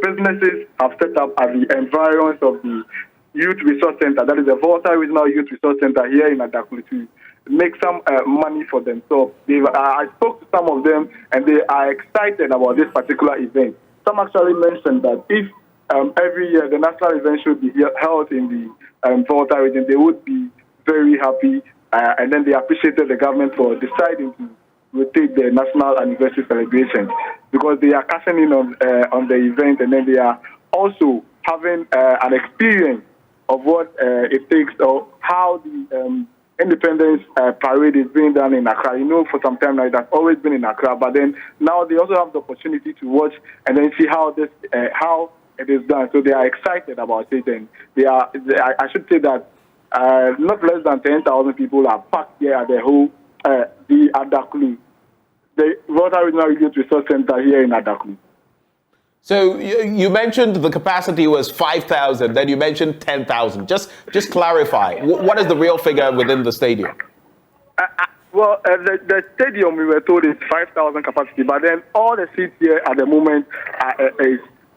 Businesses have set up at the environs of the Youth Resource Center, that is the Volta Regional Youth Resource Center here in Adaklu, to make some money for themselves. I spoke to some of them, and they are excited about this particular event. Some actually mentioned that if every year the national event should be held in the Volta region, they would be very happy, and then they appreciated the government for deciding to rotate the national anniversary celebrations because they are cashing in on the event, and then they are also having an experience of what it takes or how the Independence Parade is being done in Accra. For some time now it has always been in Accra, but then now they also have the opportunity to watch and then see how it is done. So they are excited about it, and I should say that not less than 10,000 people are packed here at the Adaklu, the Volta Regional Youth Resource Center here in Adaklu. So you mentioned the capacity was 5,000, then you mentioned 10,000. Just clarify, what is the real figure within the stadium? The stadium, we were told, is 5,000 capacity, but then all the seats here at the moment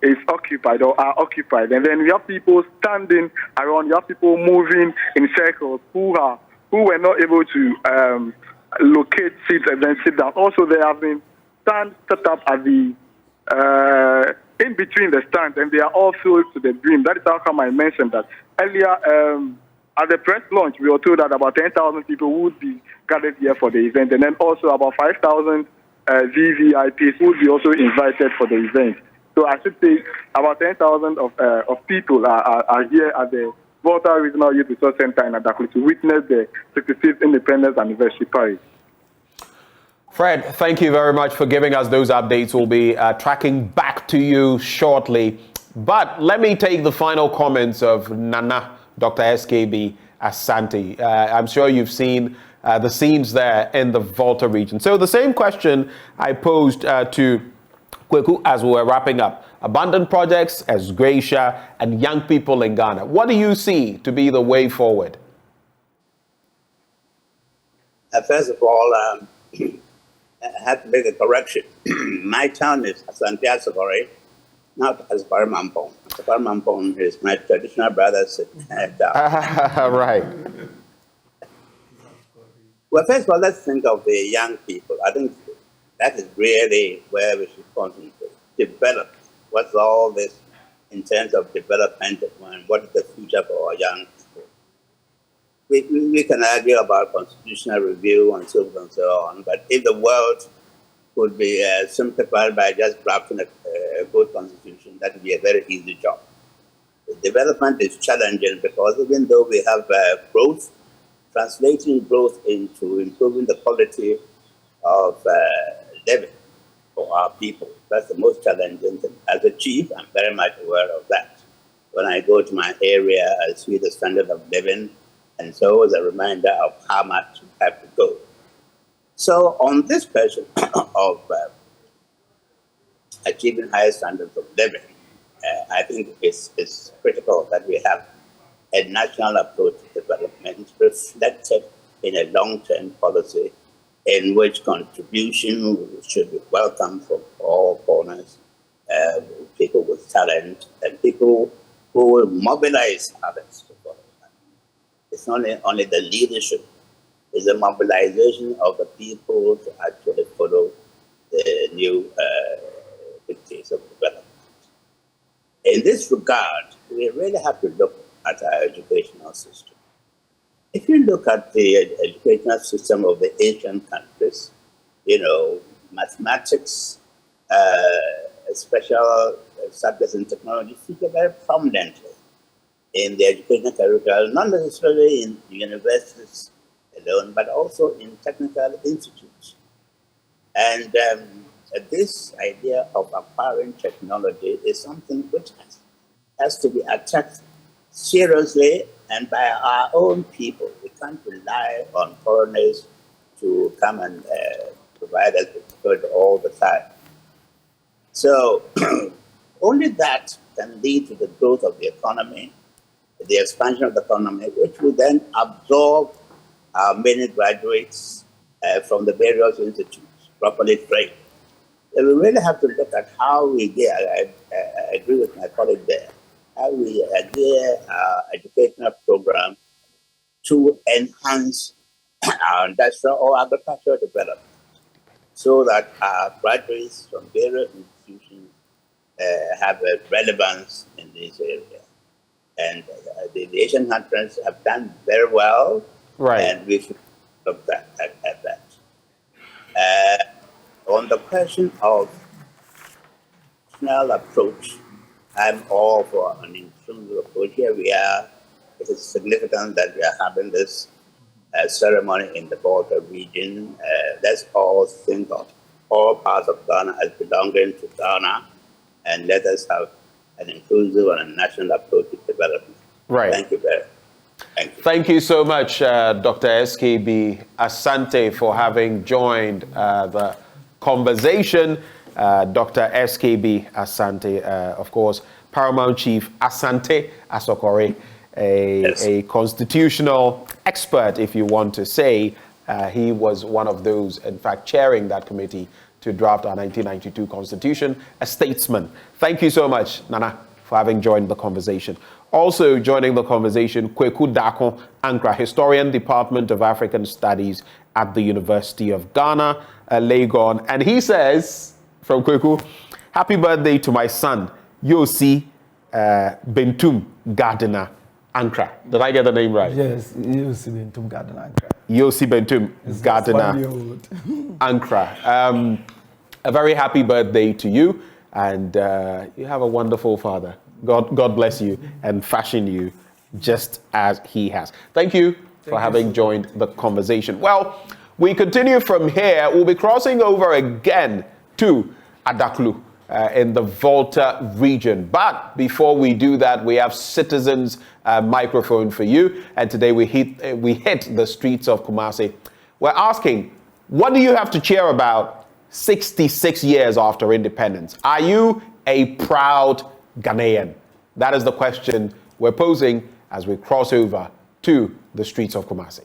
is occupied or are occupied. And then we have people standing around, you have people moving in circles who were not able to locate seats and then sit down. Also, there have been stands set up at the in between the stands, and they are all filled to the brim. That is how come I mentioned that earlier at the press launch. We were told that about 10,000 people would be gathered here for the event, and then also about 5,000 VVIPs would be also invited for the event. So I should say about 10,000 of people are here at the Volta Regional Youth Resource Center in Adaklu to witness the 65th Independence Anniversary Parade. Fred, thank you very much for giving us those updates. We'll be tracking back to you shortly. But let me take the final comments of Nana, Dr. SKB Asante. I'm sure you've seen the scenes there in the Volta region. So the same question I posed to Kweku as we were wrapping up. Abandoned projects, as Gracia, and young people in Ghana. What do you see to be the way forward? First of all, I have to make a correction. My town is Asante Asafari, not Asafari Mampong. Asafari Mampong is my traditional brother's town. Right. Well, first of all, let's think of the young people. I think that is really where we should concentrate. Develop. What's all this in terms of development and what is the future for our young people? We can argue about constitutional review and so on, but if the world could be simplified by just drafting a good constitution, that would be a very easy job. The development is challenging because even though we have growth, translating growth into improving the quality of living for our people, that's the most challenging thing. As a chief, I'm very much aware of that. When I go to my area, I see the standard of living, and so it's a reminder of how much we have to go. So on this question of achieving higher standards of living, I think it's critical that we have a national approach to development reflected in a long-term policy in which contribution should be welcome from all corners, people with talent, and people who will mobilize others to follow that. It's not only the leadership is a mobilization of the people to actually follow the new dictates of development. In this regard, we really have to look at our educational system. If you look at the educational system of the Asian countries, mathematics, special subjects in technology feature very prominently in the educational curriculum, not necessarily in universities alone, but also in technical institutes. And this idea of acquiring technology is something which has to be attacked seriously and by our own people. We can't rely on foreigners to come and provide us with good all the time. So only that can lead to the growth of the economy, the expansion of the economy, which will then absorb our many graduates from the various institutes, properly trained. So we really have to look at how we get, I agree with my colleague there, how we gear our educational program to enhance our industrial or agricultural development so that our graduates from various institutions have a relevance in this area. And the Asian countries have done very well, right? And we should look at that. On the question of national approach, I'm all for an inclusive approach. Here we are. It is significant that we are having this ceremony in the Volta region. Let's all think of all parts of Ghana as belonging to Ghana, and let us have an inclusive and a national approach to development. Right. Thank you very much. Thank you. Thank you so much, Dr. SKB Asante, for having joined the conversation. Dr. SKB Asante, of course, Paramount Chief Asante Asokore, a constitutional expert, if you want to say. He was one of those, in fact, chairing that committee to draft our 1992 Constitution, a statesman. Thank you so much, Nana, for having joined the conversation. Also joining the conversation, Kweku Dako Ankra, historian, Department of African Studies at the University of Ghana, Legon. And he says, from Kweku, happy birthday to my son, Yosi Bentum Gardiner Ankra. Did I get the name right? Yes, Yosi Bentum Gardiner Ankra. Yosi Bentum Gardiner Ankra. A very happy birthday to you, and you have a wonderful father. God bless you and fashion you just as he has. Thank you for having joined the conversation. Well, we continue from here. We'll be crossing over again to Adaklu in the Volta region. But before we do that, we have Citizens microphone for you. And today we hit the streets of Kumasi. We're asking, what do you have to cheer about 66 years after independence? Are you a proud Ghanaian? That is the question we're posing as we cross over to the streets of Kumasi.